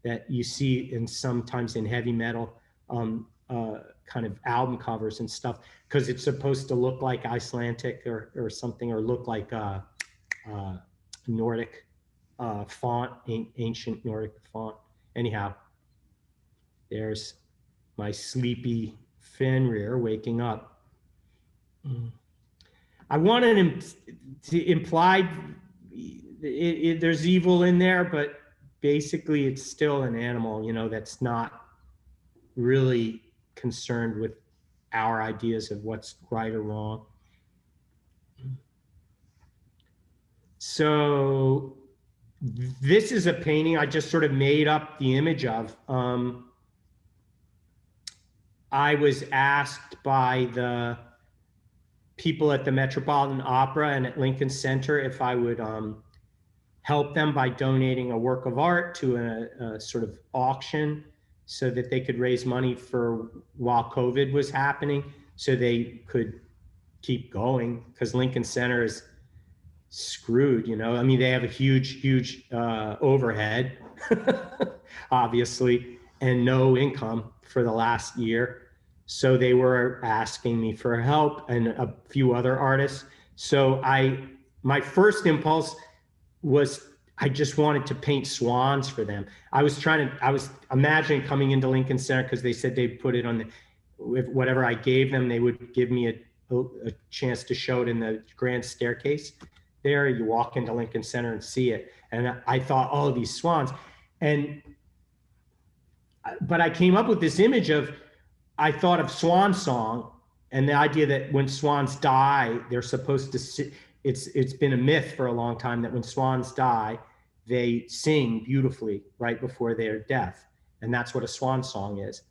that you see sometimes in heavy metal kind of album covers and stuff, because it's supposed to look like Icelandic or something, or look like Nordic font, ancient Nordic font. Anyhow, there's my sleepy Fenrir waking up. I wanted him to imply there's evil in there, but basically it's still an animal, you know, that's not really concerned with our ideas of what's right or wrong. So this is a painting I just sort of made up the image of. I was asked by the people at the Metropolitan Opera and at Lincoln Center if I would help them by donating a work of art to a sort of auction, so that they could raise money for while COVID was happening, so they could keep going, because Lincoln Center is screwed, you know. I mean, they have a huge overhead, obviously, and no income for the last year. So they were asking me for help, and a few other artists. So my first impulse was, I just wanted to paint swans for them. I was imagining coming into Lincoln Center, because they said they'd put it on whatever I gave them, they would give me a chance to show it in the grand staircase there. You walk into Lincoln Center and see it. And I thought, oh, these swans. But I came up with this image I thought of swan song, and the idea that when swans die, they're supposed to it's been a myth for a long time that when swans die, they sing beautifully right before their death. And that's what a swan song is.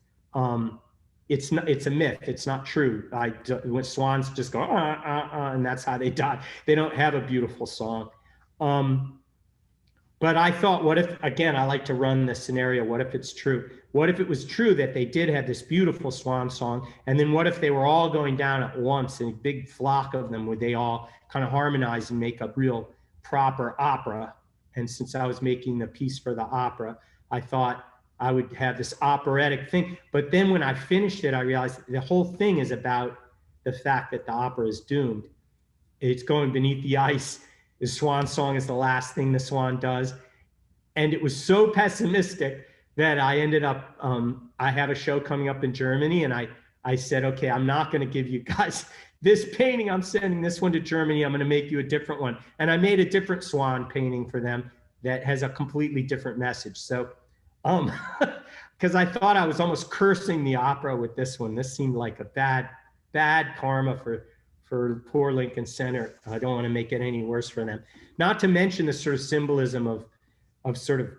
It's a myth. It's not true. When swans just go, and that's how they die. They don't have a beautiful song. But I thought, what if, again, I like to run the scenario, what if it's true? What if it was true that they did have this beautiful swan song, and then what if they were all going down at once, in a big flock of them, would they all kind of harmonize and make a real proper opera? And since I was making the piece for the opera, I thought I would have this operatic thing. But then when I finished it, I realized the whole thing is about the fact that the opera is doomed. It's going beneath the ice. The swan song is the last thing the swan does. And it was so pessimistic that I ended up, I have a show coming up in Germany, and I said, okay, I'm not going to give you guys this painting. I'm sending this one to Germany. I'm going to make you a different one. And I made a different swan painting for them that has a completely different message. So, because I thought I was almost cursing the opera with this one. This seemed like a bad karma for poor Lincoln Center. I don't want to make it any worse for them. Not to mention the sort of symbolism of sort of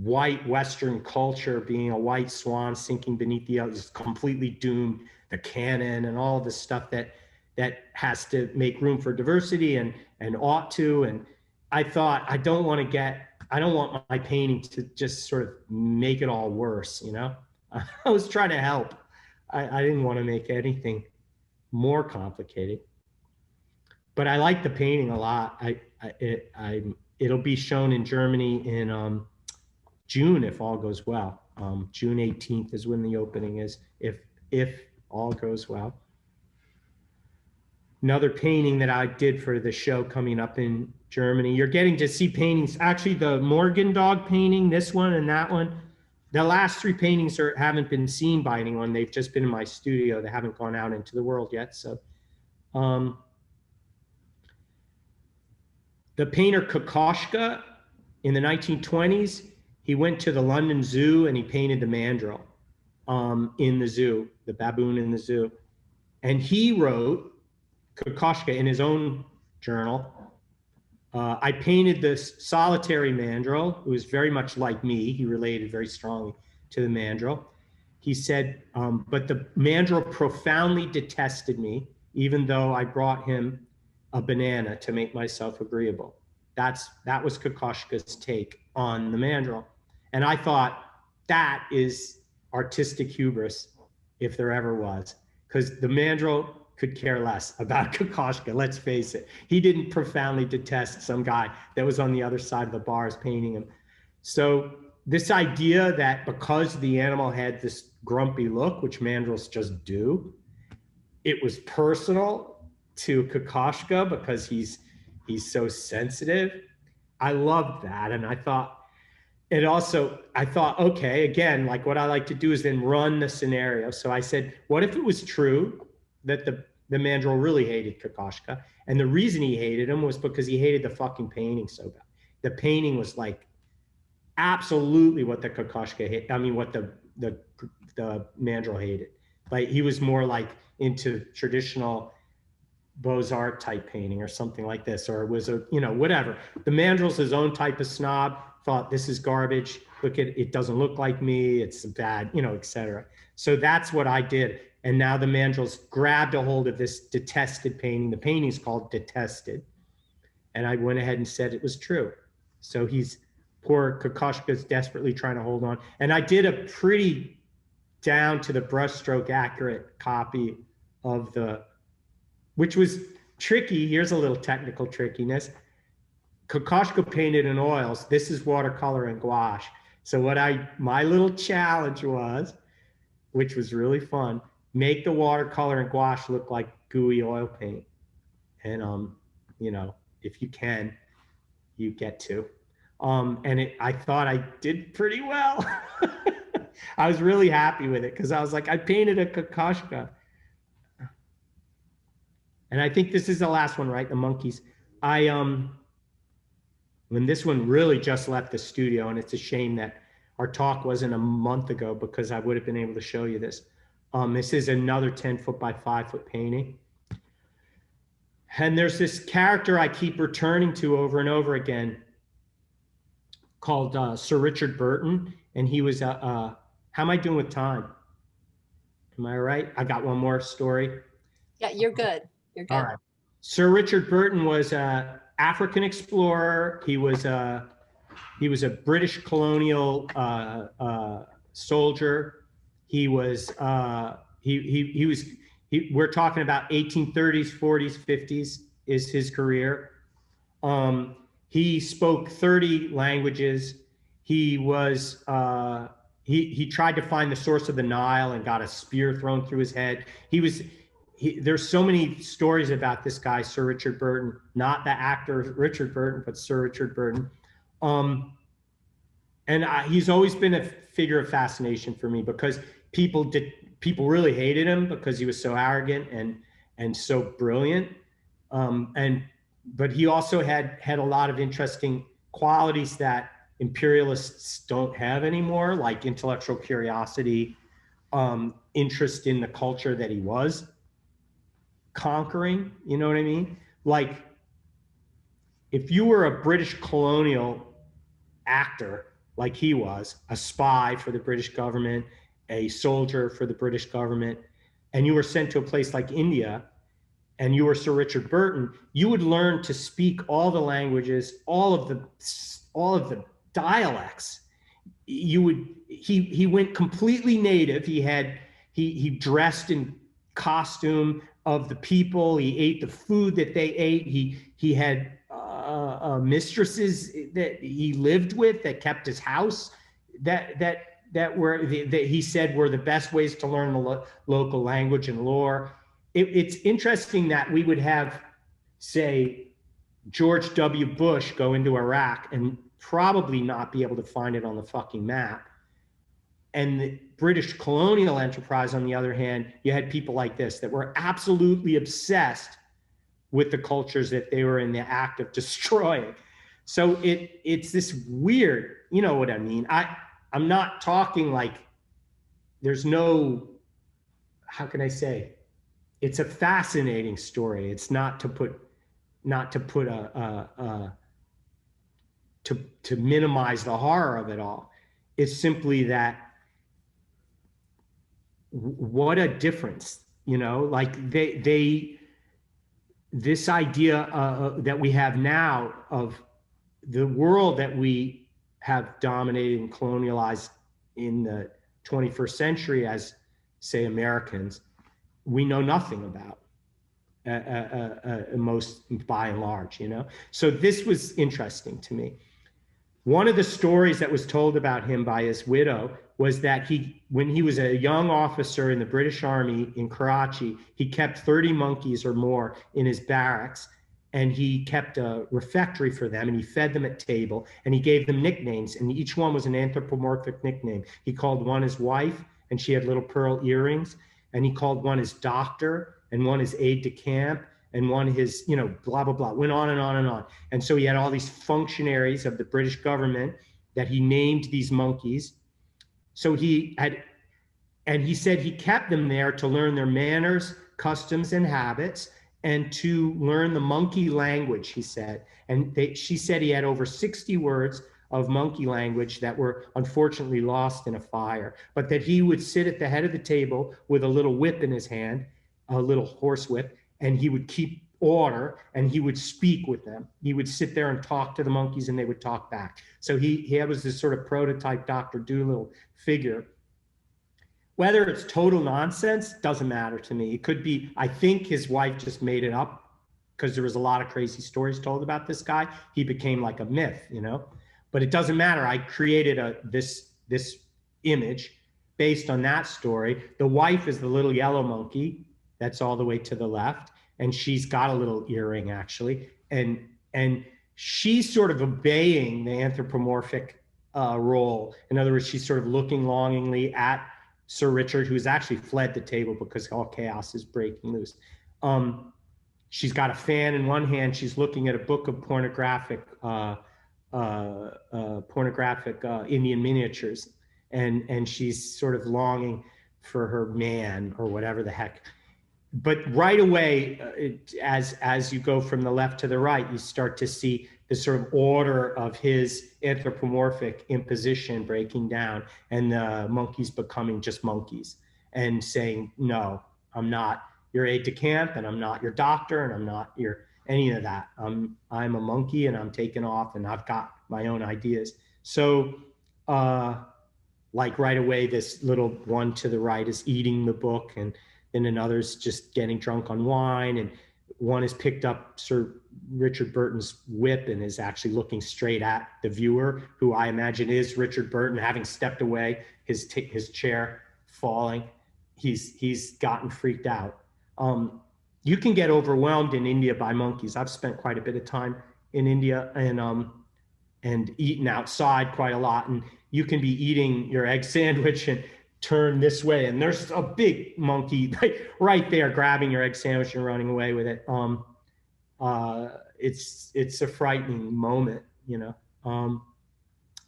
white Western culture, being a white swan sinking beneath the others, completely doomed, the canon and all this stuff that has to make room for diversity and ought to. And I thought, I don't want my painting to just sort of make it all worse, you know? I was trying to help. I didn't want to make anything more complicated. But I like the painting a lot. It'll be shown in Germany in June if all goes well. June 18th is when the opening is, if all goes well. Another painting that I did for the show coming up in Germany. You're getting to see paintings. Actually, the Morgan dog painting, this one and that one. The last 3 paintings haven't been seen by anyone. They've just been in my studio. They haven't gone out into the world yet. So, the painter Kokoschka in the 1920s, he went to the London Zoo and he painted the mandrill in the zoo, the baboon in the zoo. And he wrote, Kokoschka, in his own journal, I painted this solitary mandrill who was very much like me. He related very strongly to the mandrill. He said, but the mandrill profoundly detested me, even though I brought him a banana to make myself agreeable. That was Kokoschka's take on the mandrill. And I thought that is artistic hubris, if there ever was, because the mandrill could care less about Kokoschka, let's face it. He didn't profoundly detest some guy that was on the other side of the bars painting him. So this idea that because the animal had this grumpy look, which mandrills just do, it was personal to Kokoschka because he's so sensitive. I loved that. And I thought, okay, again, like what I like to do is then run the scenario. So I said, what if it was true that the mandrill really hated Kokoschka? And the reason he hated him was because he hated the fucking painting so bad. The painting was like absolutely what the Kokoschka hated. I mean, what the mandrill hated. Like he was more like into traditional Beaux-Arts type painting or something like this, or it was whatever. The mandrill's his own type of snob, thought this is garbage. Look at it, doesn't look like me. It's bad, etc. So that's what I did. And now the mandrill's grabbed a hold of this detested painting. The painting's called Detested. And I went ahead and said it was true. So poor Kokoschka's desperately trying to hold on. And I did a pretty down to the brushstroke accurate copy of which was tricky. Here's a little technical trickiness. Kokoschka painted in oils. This is watercolor and gouache. So my little challenge was, which was really fun, make the watercolor and gouache look like gooey oil paint. And, if you can, you get to. I thought I did pretty well. I was really happy with it because I was like, I painted a Kokoschka. And I think this is the last one, right? The monkeys. When this one really just left the studio, and it's a shame that our talk wasn't a month ago because I would have been able to show you this. This is another 10-foot by 5-foot painting. And there's this character I keep returning to over and over again called Sir Richard Burton. And he was, how am I doing with time? Am I all right? I got one more story. Yeah, you're good. You're good. All right. Sir Richard Burton was an African explorer. He was a British colonial soldier. We're talking about 1830s, 40s, 50s is his career. He spoke 30 languages. He tried to find the source of the Nile and got a spear thrown through his head. There's so many stories about this guy, Sir Richard Burton, not the actor Richard Burton, but Sir Richard Burton. He's always been a figure of fascination for me because people really hated him because he was so arrogant and so brilliant. But he also had a lot of interesting qualities that imperialists don't have anymore, like intellectual curiosity, interest in the culture that he was conquering, you know what I mean? Like, if you were a British colonial actor, like he was, a spy for the British government, a soldier for the British government, and you were sent to a place like India, and you were Sir Richard Burton, you would learn to speak all the languages, all of the dialects. He went completely native. He he dressed in costume of the people. He ate the food that they ate. He had mistresses that he lived with that kept his house that were that he said were the best ways to learn the local language and lore. It's interesting that we would have, say, George W. Bush go into Iraq and probably not be able to find it on the fucking map. And the British colonial enterprise, on the other hand, you had people like this that were absolutely obsessed with the cultures that they were in the act of destroying. So it's this weird, you know what I mean? I'm not talking like there's no, how can I say? It's a fascinating story. It's not to put to minimize the horror of it all. It's simply that what a difference, you know, like this idea that we have now of the world that we have dominated and colonialized in the 21st century as, say, Americans, we know nothing about. Most by and large, you know? So this was interesting to me. One of the stories that was told about him by his widow was that when he was a young officer in the British Army in Karachi, he kept 30 monkeys or more in his barracks, and he kept a refectory for them, and he fed them at table, and he gave them nicknames, and each one was an anthropomorphic nickname. He called one his wife, and she had little pearl earrings, and he called one his doctor, and one his aide de camp, and one his, you know, blah, blah, blah, went on and on and on. And so he had all these functionaries of the British government that he named these monkeys. So he said he kept them there to learn their manners, customs, and habits, and to learn the monkey language, he said. And she said he had over 60 words of monkey language that were unfortunately lost in a fire, but that he would sit at the head of the table with a little whip in his hand, a little horse whip, and he would keep order, and he would speak with them. He would sit there and talk to the monkeys, and they would talk back. So he was this sort of prototype Dr. Dolittle figure. Whether it's total nonsense doesn't matter to me. It could be, I think his wife just made it up because there was a lot of crazy stories told about this guy. He became like a myth, you know, but it doesn't matter. I created this image based on that story. The wife is the little yellow monkey that's all the way to the left, and she's got a little earring actually, and she's sort of obeying the anthropomorphic role. In other words, she's sort of looking longingly at Sir Richard, who's actually fled the table because all chaos is breaking loose. She's got a fan in one hand. She's looking at a book of pornographic Indian miniatures, and she's sort of longing for her man or whatever the heck. But right away, as you go from the left to the right, you start to see the sort of order of his anthropomorphic imposition breaking down, and the monkeys becoming just monkeys and saying, no, I'm not your aide de camp, and I'm not your doctor, and I'm not your any of that. I'm a monkey, and I'm taking off, and I've got my own ideas. So like right away, this little one to the right is eating the book, and then another's just getting drunk on wine, and one has picked up Sir Richard Burton's whip and is actually looking straight at the viewer, who I imagine is Richard Burton, having stepped away, his chair falling. He's gotten freaked out. You can get overwhelmed in India by monkeys. I've spent quite a bit of time in India and eaten outside quite a lot, and you can be eating your egg sandwich and turn this way, and there's a big monkey right there grabbing your egg sandwich and running away with it. It's a frightening moment, you know.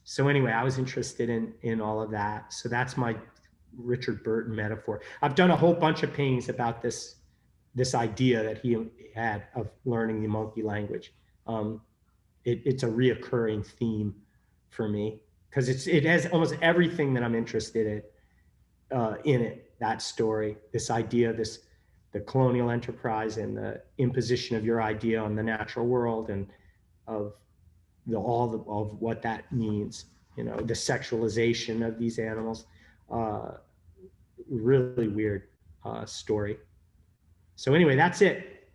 So anyway, I was interested in all of that. So that's my Richard Burton metaphor. I've done a whole bunch of paintings about this idea that he had of learning the monkey language. It's a reoccurring theme for me because it has almost everything that I'm interested in it, that story, this idea, the colonial enterprise and the imposition of your idea on the natural world, and of of what that means, you know, the sexualization of these animals, really weird story. So anyway, that's it.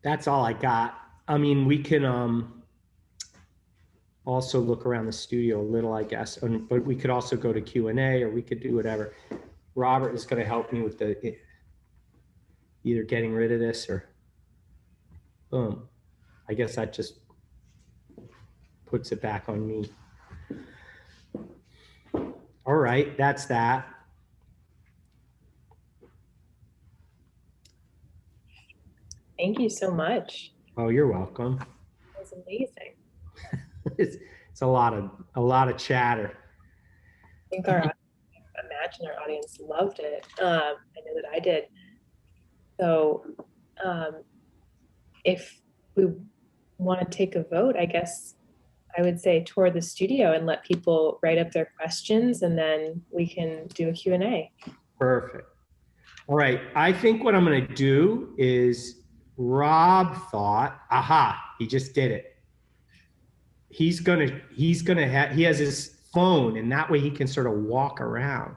That's all I got. I mean, we can also look around the studio a little, I guess, but we could also go to Q&A, or we could do whatever. Robert is going to help me with the either getting rid of this or boom. I guess that just puts it back on me. All right, that's that. Thank you so much. Oh, you're welcome. That was amazing. It's a lot of chatter. I think imagine our audience loved it. I know that I did. So if we want to take a vote, I guess I would say tour the studio and let people write up their questions, and then we can do a Q&A. Perfect. All right, I think what I'm going to do is, Rob thought, aha, he just did it. He has his phone, and that way he can sort of walk around.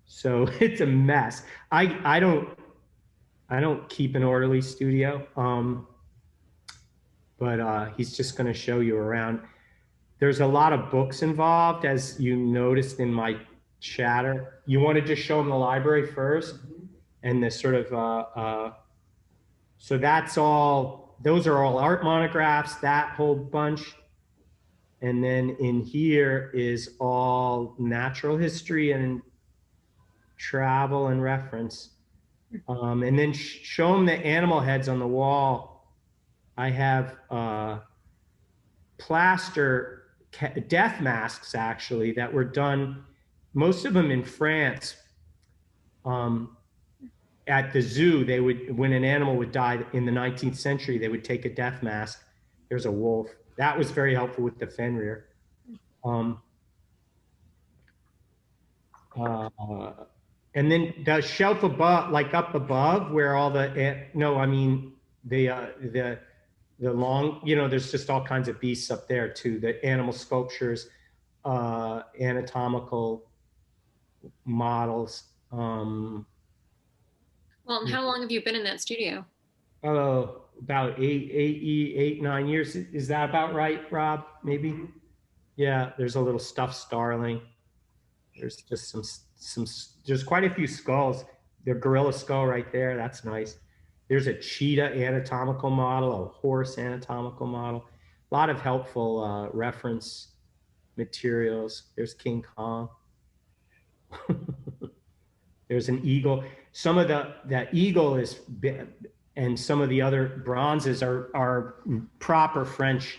So it's a mess. I don't keep an orderly studio, but he's just going to show you around. There's a lot of books involved, as you noticed in my chatter. You want to just show him the library first, and the sort of so that's all. Those are all art monographs, that whole bunch. And then in here is all natural history and travel and reference. And then show them the animal heads on the wall. I have plaster death masks, actually, that were done, most of them in France. At the zoo, they would, when an animal would die in the 19th century, they would take a death mask. There's a wolf. That was very helpful with the Fenrir. And then the shelf above, like up above, where all the long, there's just all kinds of beasts up there too. The animal sculptures, anatomical models. Well, and how long have you been in that studio? Oh, about 9 years. Is that about right, Rob? Maybe? Yeah, there's a little stuffed starling. There's just there's quite a few skulls. The gorilla skull right there, that's nice. There's a cheetah anatomical model, a horse anatomical model. A lot of helpful reference materials. There's King Kong. There's an eagle. Some of that eagle is, and some of the other bronzes are proper French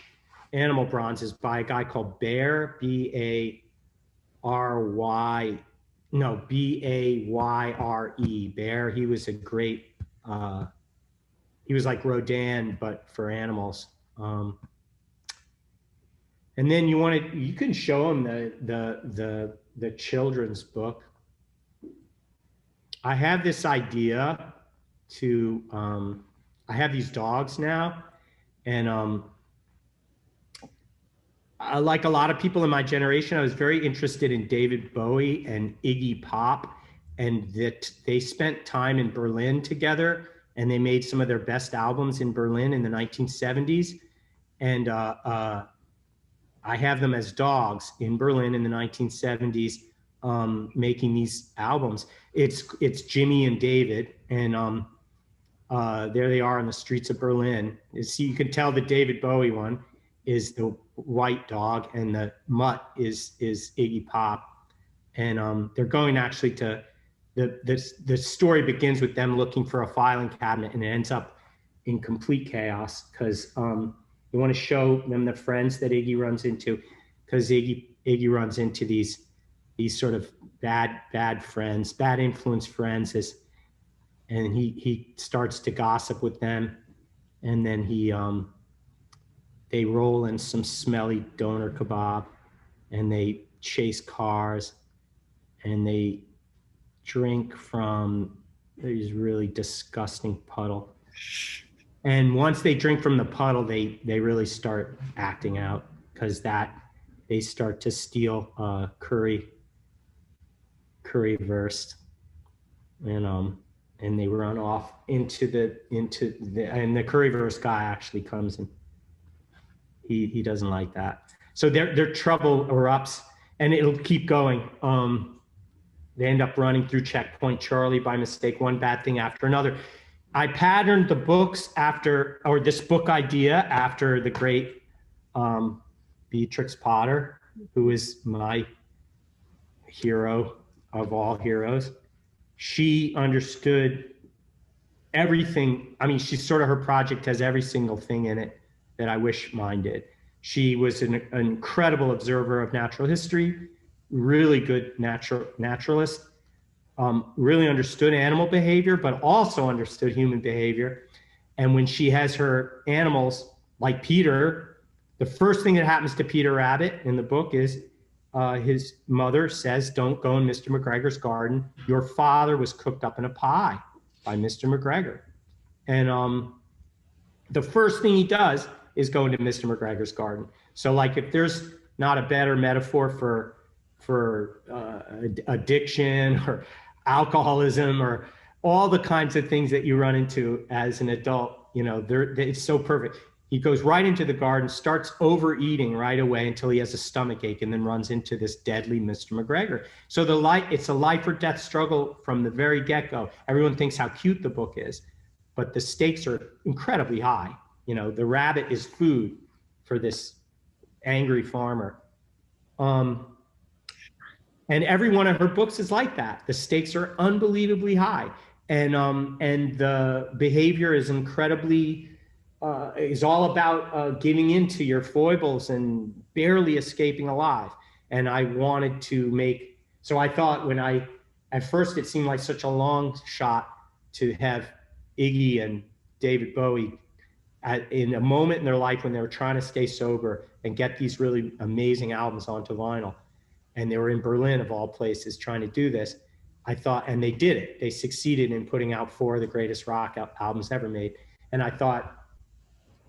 animal bronzes by a guy called Bayre, B-A-Y-R-E, Bayre. He was a great, he was like Rodin, but for animals. And then you can show them the children's book. I have this idea to, I have these dogs now, and like a lot of people in my generation, I was very interested in David Bowie and Iggy Pop, and that they spent time in Berlin together, and they made some of their best albums in Berlin in the 1970s. And I have them as dogs in Berlin in the 1970s. Making these albums. It's Jimmy and David, and there they are on the streets of Berlin. You can tell the David Bowie one is the white dog, and the mutt is Iggy Pop. And they're going actually to the story begins with them looking for a filing cabinet, and it ends up in complete chaos because you want to show them the friends that Iggy runs into, because Iggy runs into these sort of bad friends, bad influence friends, and he starts to gossip with them, and then they roll in some smelly doner kebab, and they chase cars, and they drink from these really disgusting puddle. And once they drink from the puddle, they really start acting out, because that they start to steal currywurst, and they run off into the and the currywurst guy actually comes, and he doesn't like that. So their trouble erupts, and it'll keep going. They end up running through Checkpoint Charlie by mistake, one bad thing after another. I patterned the books after, or this book idea after the great Beatrix Potter, who is my hero of all heroes. She understood everything. I mean, she's sort of, her project has every single thing in it that I wish mine did. She was an incredible observer of natural history, really good naturalist, really understood animal behavior, but also understood human behavior. And when she has her animals, like Peter, the first thing that happens to Peter Rabbit in the book is his mother says, "Don't go in Mr. McGregor's garden. Your father was cooked up in a pie by Mr. McGregor." And the first thing he does is go into Mr. McGregor's garden. So like, if there's not a better metaphor for addiction or alcoholism or all the kinds of things that you run into as an adult, you know, it's so perfect. He goes right into the garden, starts overeating right away until he has a stomach ache, and then runs into this deadly Mr. McGregor. So it's a life or death struggle from the very get-go. Everyone thinks how cute the book is, but the stakes are incredibly high. You know, the rabbit is food for this angry farmer. And every one of her books is like that. The stakes are unbelievably high. And the behavior is incredibly, is all about giving into your foibles and barely escaping alive. And I wanted to make, so I thought at first it seemed like such a long shot to have Iggy and David Bowie in a moment in their life when they were trying to stay sober and get these really amazing albums onto vinyl. And they were in Berlin, of all places, trying to do this. I thought, and they did it. They succeeded in putting out 4 of the greatest rock albums ever made. And I thought,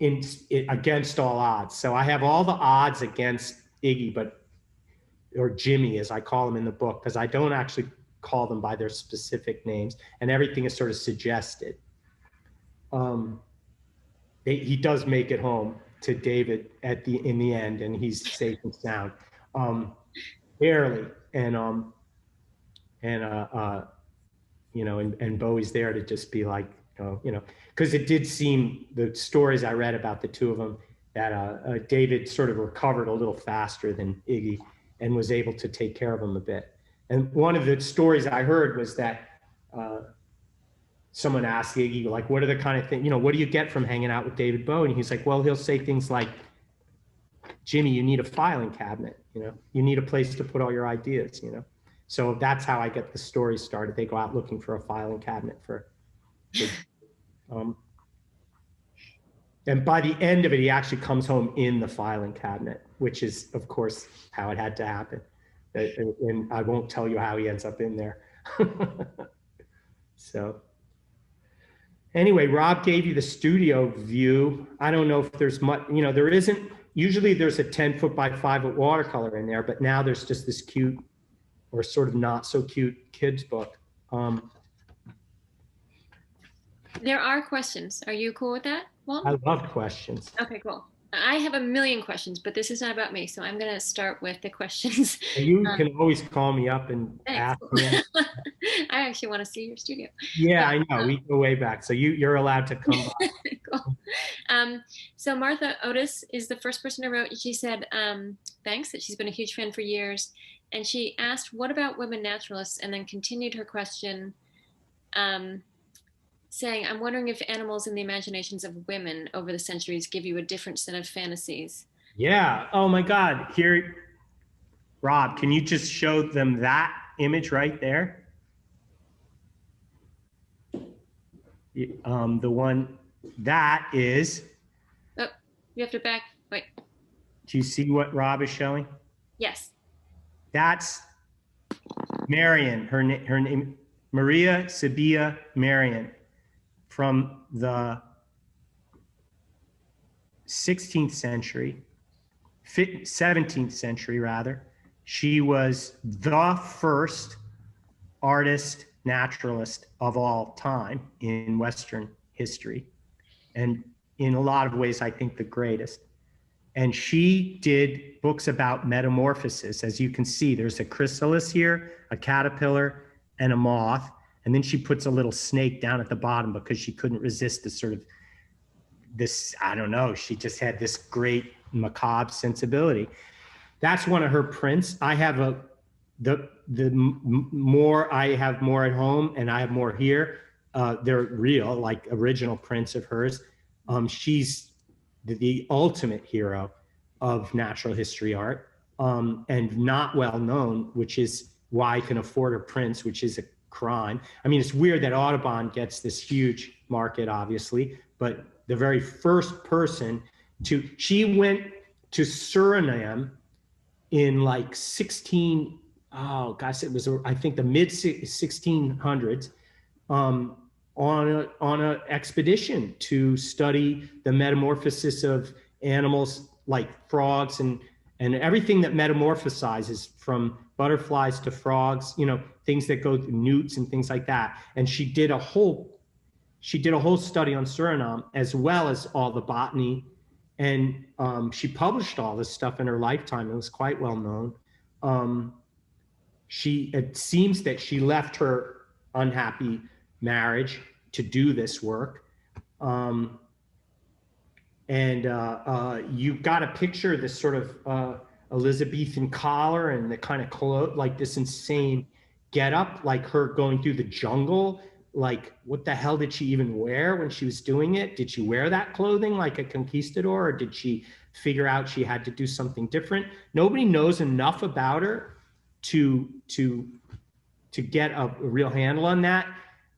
against all odds. So I have all the odds against Iggy, or Jimmy, as I call him in the book, because I don't actually call them by their specific names, and everything is sort of suggested. He does make it home to David in the end, and he's safe and sound. Barely, and Bowie's there to just be like, because it did seem, the stories I read about the two of them, that David sort of recovered a little faster than Iggy and was able to take care of him a bit. And one of the stories I heard was that someone asked Iggy, like, what are the kind of things, what do you get from hanging out with David Bowie? And he's like, well, he'll say things like, Jimmy, you need a filing cabinet, you need a place to put all your ideas, So that's how I get the story started. They go out looking for a filing cabinet and by the end of it, he actually comes home in the filing cabinet, which is, of course, how it had to happen. And I won't tell you how he ends up in there. So anyway, Rob gave you the studio view. I don't know if there's much, there isn't, usually there's a 10-foot by 5-foot watercolor in there, but now there's just this cute, or sort of not so cute, kids book. There are questions. Are you cool with that, Walton? I love questions. Okay, cool. I have a million questions, but this is not about me, so I'm going to start with the questions. You can always call me up and ask me. I actually want to see your studio. Yeah, I know. We go way back, so you're allowed to come by. Cool. So Martha Otis is the first person who wrote. She said thanks, that she's been a huge fan for years. And she asked, what about women naturalists? And then continued her question saying, I'm wondering if animals in the imaginations of women over the centuries give you a different set of fantasies. Yeah. Oh my God. Here, Rob, can you just show them that image right there? The one that is. Oh, you have to back. Wait. Do you see what Rob is showing? Yes. That's Marion. Her name, Maria Sebia Marion, from the 16th century, 17th century rather. She was the first artist, naturalist of all time in Western history. And in a lot of ways, I think the greatest. And she did books about metamorphosis. As you can see, there's a chrysalis here, a caterpillar, and a moth. And then she puts a little snake down at the bottom because she couldn't resist the sort of this, I don't know, she just had this great macabre sensibility. That's one of her prints. I have more I have more at home and I have more here. They're real, like original prints of hers. She's the ultimate hero of natural history art, and not well known, which is why I can afford her prints, which is a crime. I mean, it's weird that Audubon gets this huge market, obviously, but the very first person she went to Suriname in like it was, I think, the mid 1600s, on an expedition to study the metamorphosis of animals like frogs and everything that metamorphosizes, from butterflies to frogs, you know, things that go through newts and things like that. And she did a whole study on Suriname, as well as all the botany. And she published all this stuff in her lifetime. It was quite well known. It seems that she left her unhappy marriage to do this work. You got a picture of this sort of Elizabethan collar and the kind of clothes, like this insane getup, like her going through the jungle. Like, what the hell did she even wear when she was doing it? Did she wear that clothing like a conquistador, or did she figure out she had to do something different? Nobody knows enough about her to get a real handle on that.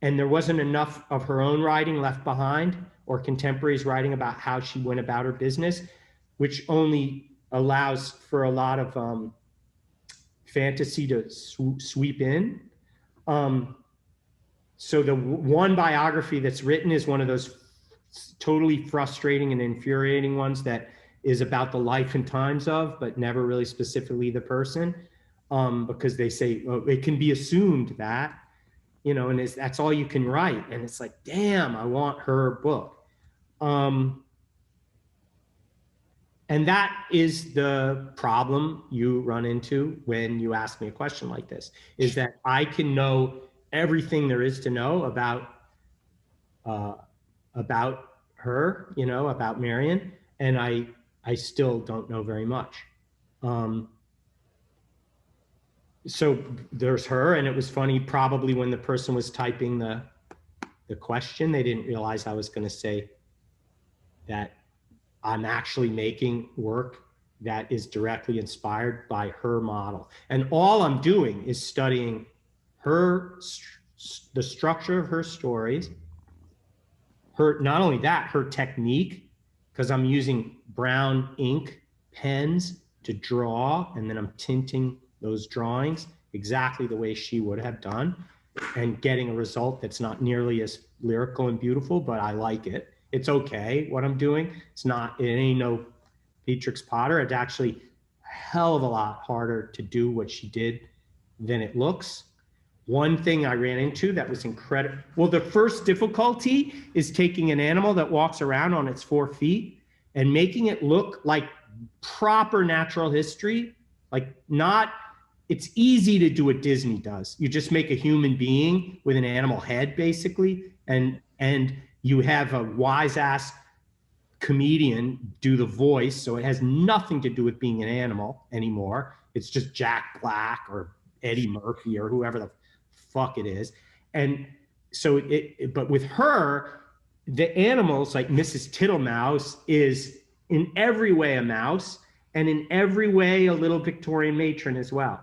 And there wasn't enough of her own writing left behind, or contemporaries writing about how she went about her business, which only allows for a lot of fantasy to sweep in. So the one biography that's written is one of those totally frustrating and infuriating ones that is about the life and times of, but never really specifically the person, because they say, well, it can be assumed that, you know, and that's all you can write. And it's like, damn, I want her book. And that is the problem you run into when you ask me a question like this, is that I can know everything there is to know about her, you know, about Marion, and I still don't know very much. So there's her, and it was funny, probably when the person was typing the question, they didn't realize I was going to say that I'm actually making work that is directly inspired by her model. And all I'm doing is studying the structure of her stories, not only that, her technique, because I'm using brown ink pens to draw, and then I'm tinting those drawings exactly the way she would have done, and getting a result that's not nearly as lyrical and beautiful, but I like it. It's okay what I'm doing. It ain't no Beatrix Potter. It's actually a hell of a lot harder to do what she did than it looks. One thing I ran into that was incredible. Well, the first difficulty is taking an animal that walks around on its 4 feet and making it look like proper natural history. It's easy to do what Disney does. You just make a human being with an animal head, basically, and you have a wise ass comedian do the voice, so it has nothing to do with being an animal anymore. It's just Jack Black or Eddie Murphy or whoever the fuck it is. And so but with her, the animals, like Mrs. Tittlemouse, is in every way a mouse, and in every way a little Victorian matron as well.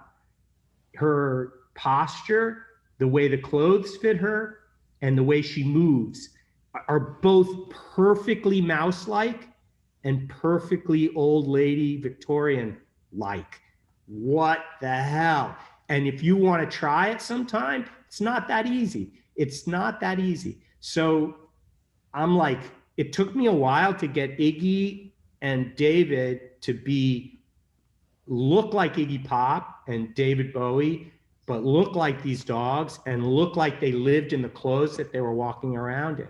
Her posture, the way the clothes fit her, and the way she moves are both perfectly mouse-like and perfectly old lady Victorian-like. What the hell? And if you want to try it sometime, it's not that easy. It's not that easy. So I'm like, it took me a while to get Iggy and David to be look like Iggy Pop and David Bowie, but look like these dogs and look like they lived in the clothes that they were walking around in.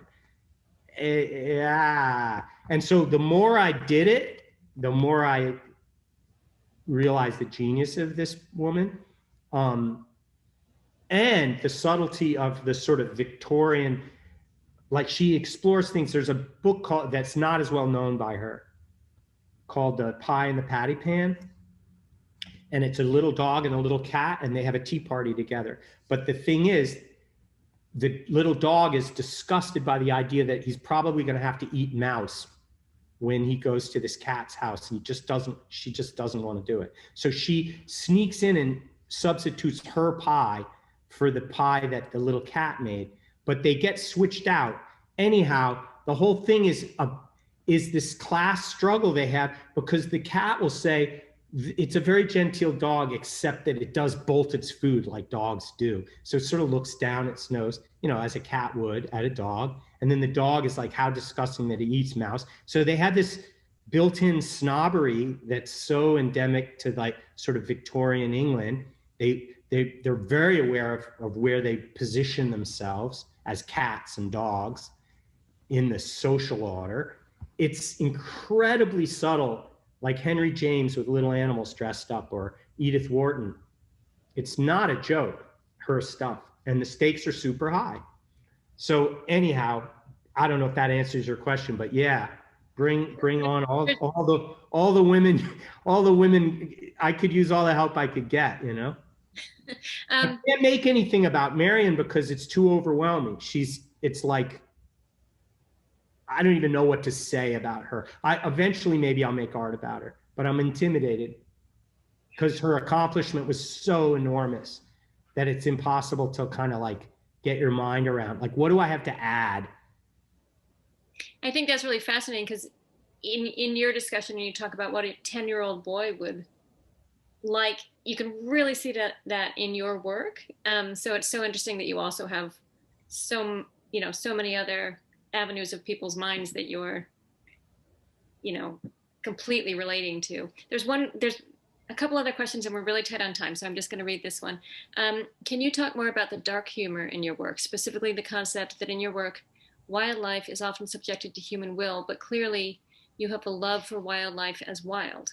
Yeah. And so the more I did it, the more I realized the genius of this woman, and the subtlety of the sort of Victorian, like she explores things. There's a book called, that's not as well known by her, called The Pie in the Patty Pan. And it's a little dog and a little cat, and they have a tea party together. But the thing is, the little dog is disgusted by the idea that he's probably going to have to eat mouse when he goes to this cat's house, and she just doesn't want to do it. So she sneaks in and substitutes her pie for the pie that the little cat made, but they get switched out. Anyhow, the whole thing is this class struggle they have, because the cat will say, it's a very genteel dog, except that it does bolt its food like dogs do. So it sort of looks down its nose, you know, as a cat would at a dog. And then the dog is like, how disgusting that he eats mouse. So they have this built-in snobbery that's so endemic to like sort of Victorian England. They're very aware of where they position themselves as cats and dogs in the social order. It's incredibly subtle, like Henry James with little animals dressed up, or Edith Wharton. It's not a joke, her stuff, and the stakes are super high. So anyhow, I don't know if that answers your question, but yeah, bring on all the women. I could use all the help I could get, you know. I can't make anything about Marion because it's too overwhelming. It's like, I don't even know what to say about her. Eventually maybe I'll make art about her, but I'm intimidated because her accomplishment was so enormous that it's impossible to kind of like get your mind around. Like, what do I have to add? I think that's really fascinating, because in your discussion, you talk about what a 10-year-old boy would like. You can really see that in your work. So it's so interesting that you also have so many other avenues of people's minds that you're, completely relating to. There's a couple other questions, and we're really tight on time, so I'm just going to read this one. Can you talk more about the dark humor in your work, specifically the concept that in your work, wildlife is often subjected to human will, but clearly you have a love for wildlife as wild,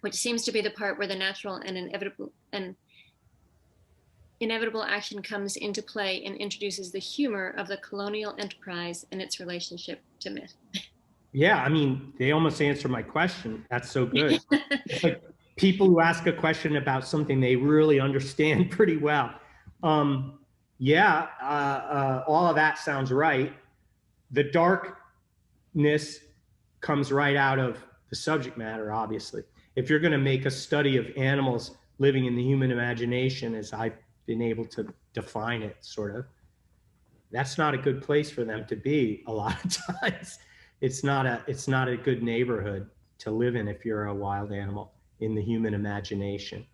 which seems to be the part where the natural and inevitable action comes into play and introduces the humor of the colonial enterprise and its relationship to myth. Yeah, I mean, they almost answer my question. That's so good. It's like people who ask a question about something they really understand pretty well. All of that sounds right. The darkness comes right out of the subject matter, obviously. If you're going to make a study of animals living in the human imagination, as I've been able to define it, sort of, that's not a good place for them to be a lot of times. It's not a good neighborhood to live in if you're a wild animal in the human imagination.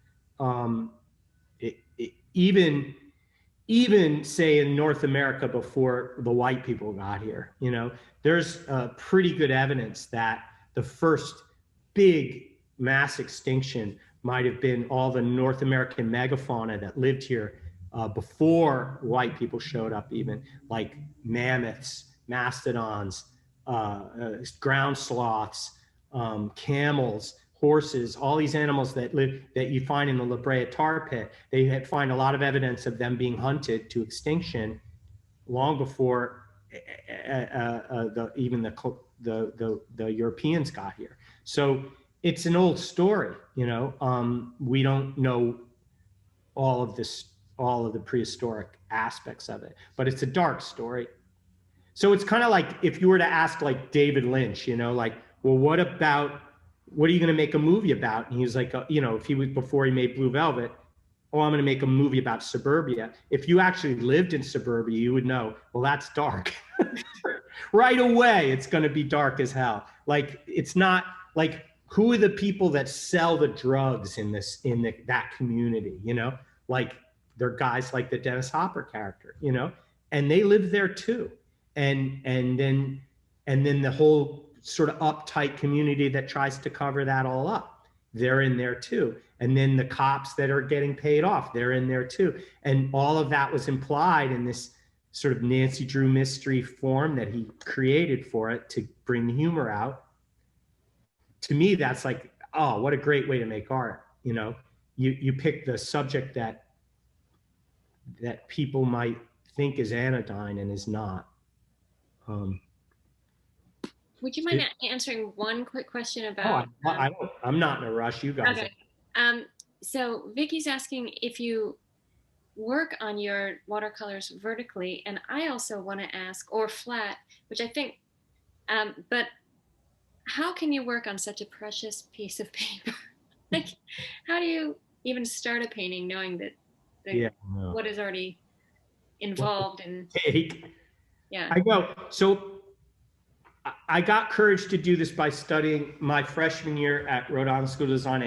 Even say in North America before the white people got here, there's pretty good evidence that the first big mass extinction might have been all the North American megafauna that lived here before white people showed up, even like mammoths, mastodons, ground sloths, camels, horses, all these animals that you find in the La Brea tar pit. They find a lot of evidence of them being hunted to extinction long before even the Europeans got here. So it's an old story, we don't know all of the prehistoric aspects of it, but it's a dark story. So it's kind of like if you were to ask like David Lynch, well, what are you going to make a movie about? And he's like, if he was, before he made Blue Velvet, I'm going to make a movie about suburbia. If you actually lived in suburbia, you would know, well, that's dark. Right away, it's going to be dark as hell. Like, it's not like, who are the people that sell the drugs in that community? Like they're guys like the Dennis Hopper character, and they live there too. And then the whole sort of uptight community that tries to cover that all up. they're in there too. And then the cops that are getting paid off, they're in there too. And all of that was implied in this sort of Nancy Drew mystery form that he created for it to bring the humor out. To me, that's like, oh, what a great way to make art. You know, you pick the subject that people might think is anodyne and is not. Would you mind answering one quick question about? I'm not in a rush. You guys. Okay. So Vicky's asking if you work on your watercolors vertically, and I also want to ask, or flat, which I think, but how can you work on such a precious piece of paper? Like, how do you even start a painting knowing that what is already involved in? Yeah. I go. So I got courage to do this by studying my freshman year at Rhode Island School of Design.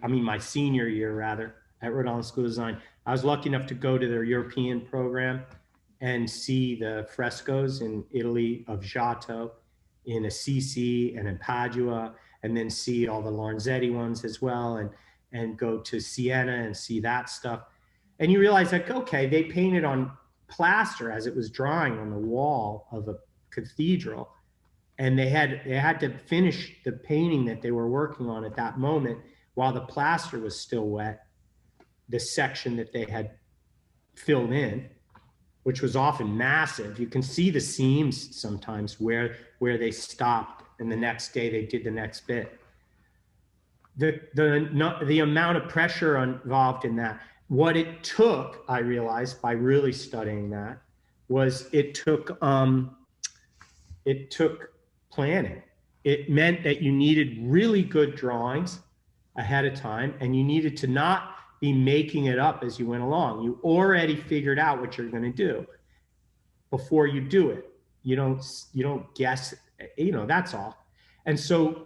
My senior year rather, at Rhode Island School of Design. I was lucky enough to go to their European program and see the frescoes in Italy of Giotto, in Assisi and in Padua, and then see all the Lorenzetti ones as well, and go to Siena and see that stuff. And you realize, like, okay, they painted on plaster as it was drying on the wall of a cathedral, and they had to finish the painting that they were working on at that moment while the plaster was still wet, the section that they had filled in, which was often massive. You can see the seams sometimes where they stopped, and the next day they did the next bit. The amount of pressure involved in that, what it took, I realized by really studying that, was it took planning. It meant that you needed really good drawings ahead of time, and you needed to not be making it up as you went along. You already figured out what you're going to do before you do it. You don't guess, that's all. And so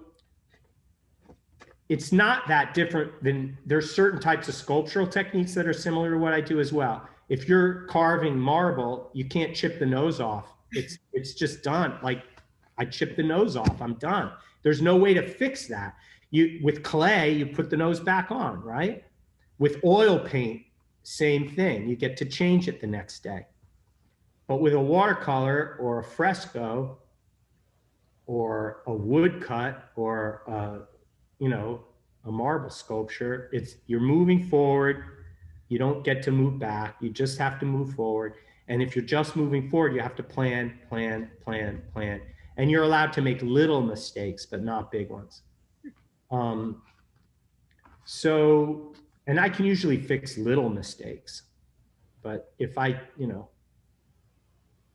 it's not that different than, there's certain types of sculptural techniques that are similar to what I do as well. If you're carving marble, you can't chip the nose off. It's just done. Like, I chip the nose off, I'm done. There's no way to fix that. With clay, you put the nose back on, right? With oil paint, same thing. You get to change it the next day. But with a watercolor or a fresco or a woodcut or a marble sculpture, you're moving forward. You don't get to move back. You just have to move forward. And if you're just moving forward, you have to plan. And you're allowed to make little mistakes, but not big ones. And I can usually fix little mistakes, but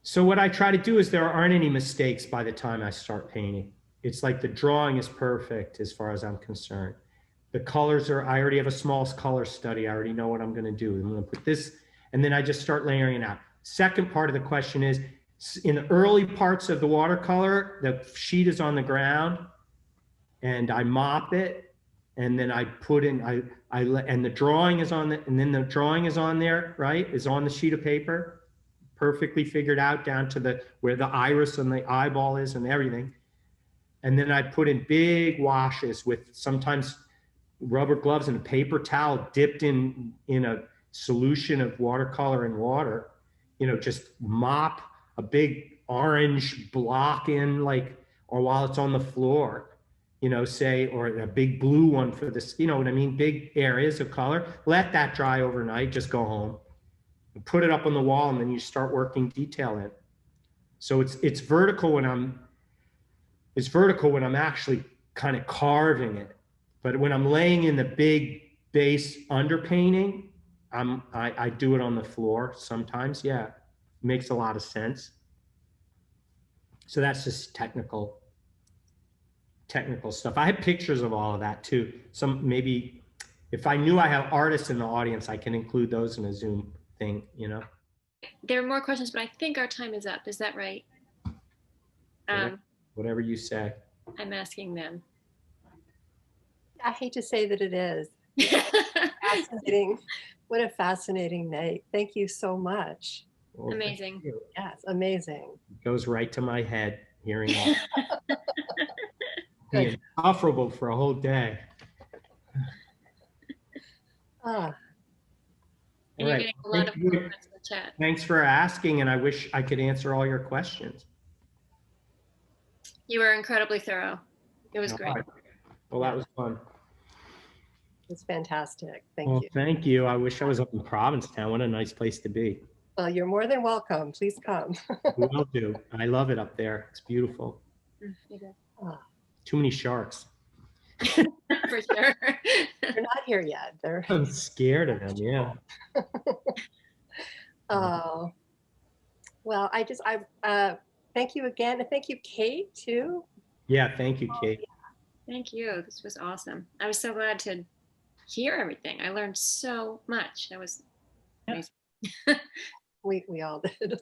so what I try to do is there aren't any mistakes by the time I start painting. It's like the drawing is perfect as far as I'm concerned. The colors I already have a small color study. I already know what I'm going to do. I'm going to put this, and then I just start layering it out. Second part of the question is, in the early parts of the watercolor, the sheet is on the ground and I mop it, and then I put in, and the drawing is on and then the drawing is on there, right? Is on the sheet of paper, perfectly figured out down to where the iris and the eyeball is and everything. And then I put in big washes with sometimes rubber gloves and a paper towel dipped in a solution of watercolor and water, just mop a big orange block in, or while it's on the floor, or a big blue one for this, you know what I mean? Big areas of color. Let that dry overnight, just go home and put it up on the wall, and then you start working detail in. So it's vertical when I'm actually kind of carving it. But when I'm laying in the big base underpainting, I do it on the floor sometimes. Yeah, it makes a lot of sense. So that's just technical stuff. I have pictures of all of that too. Maybe if I knew I have artists in the audience, I can include those in a Zoom thing, There are more questions, but I think our time is up. Is that right? Whatever you say. I'm asking them. I hate to say that it is. Fascinating. What a fascinating night. Thank you so much. Well, amazing. Yes, amazing. It goes right to my head hearing all. Insufferable for a whole day. Ah, And All you're right. getting a lot of Thank you. comments in the chat. Thanks for asking, and I wish I could answer all your questions. You were incredibly thorough. It was All great. right. Well, that was fun. it's fantastic. Thank Well, you. thank you. I wish I was up in Provincetown. What a nice place to be. Well, you're more than welcome. Please come. Will do. I love it up there. It's beautiful. Ah, Too many sharks. For sure. they're not here yet. They're I'm scared of them. Yeah. oh, well, thank you again, and thank you, Kate, too. Yeah. Thank you, Kate. Thank you. This was awesome. I was so glad to hear everything. I learned so much. That was amazing. We all did.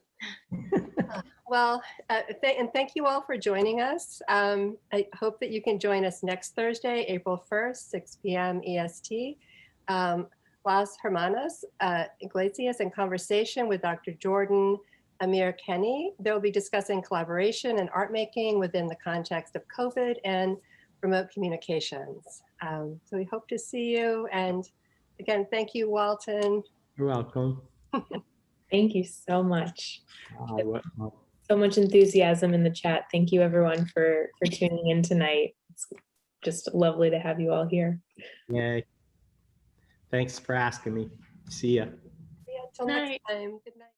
Well, and thank you all for joining us. I hope that you can join us next Thursday, April 1st, 6 p.m. EST. Las Hermanas Iglesias in conversation with Dr. Jordan Amir Kenny. They'll be discussing collaboration and art making within the context of COVID and remote communications. So we hope to see you. And again, thank you, Walton. You're welcome. Thank you so much. Well, So much enthusiasm in the chat. Thank you everyone for tuning in tonight. It's just lovely to have you all here. yay. Thanks for asking me. See ya. See you until next time. Good night.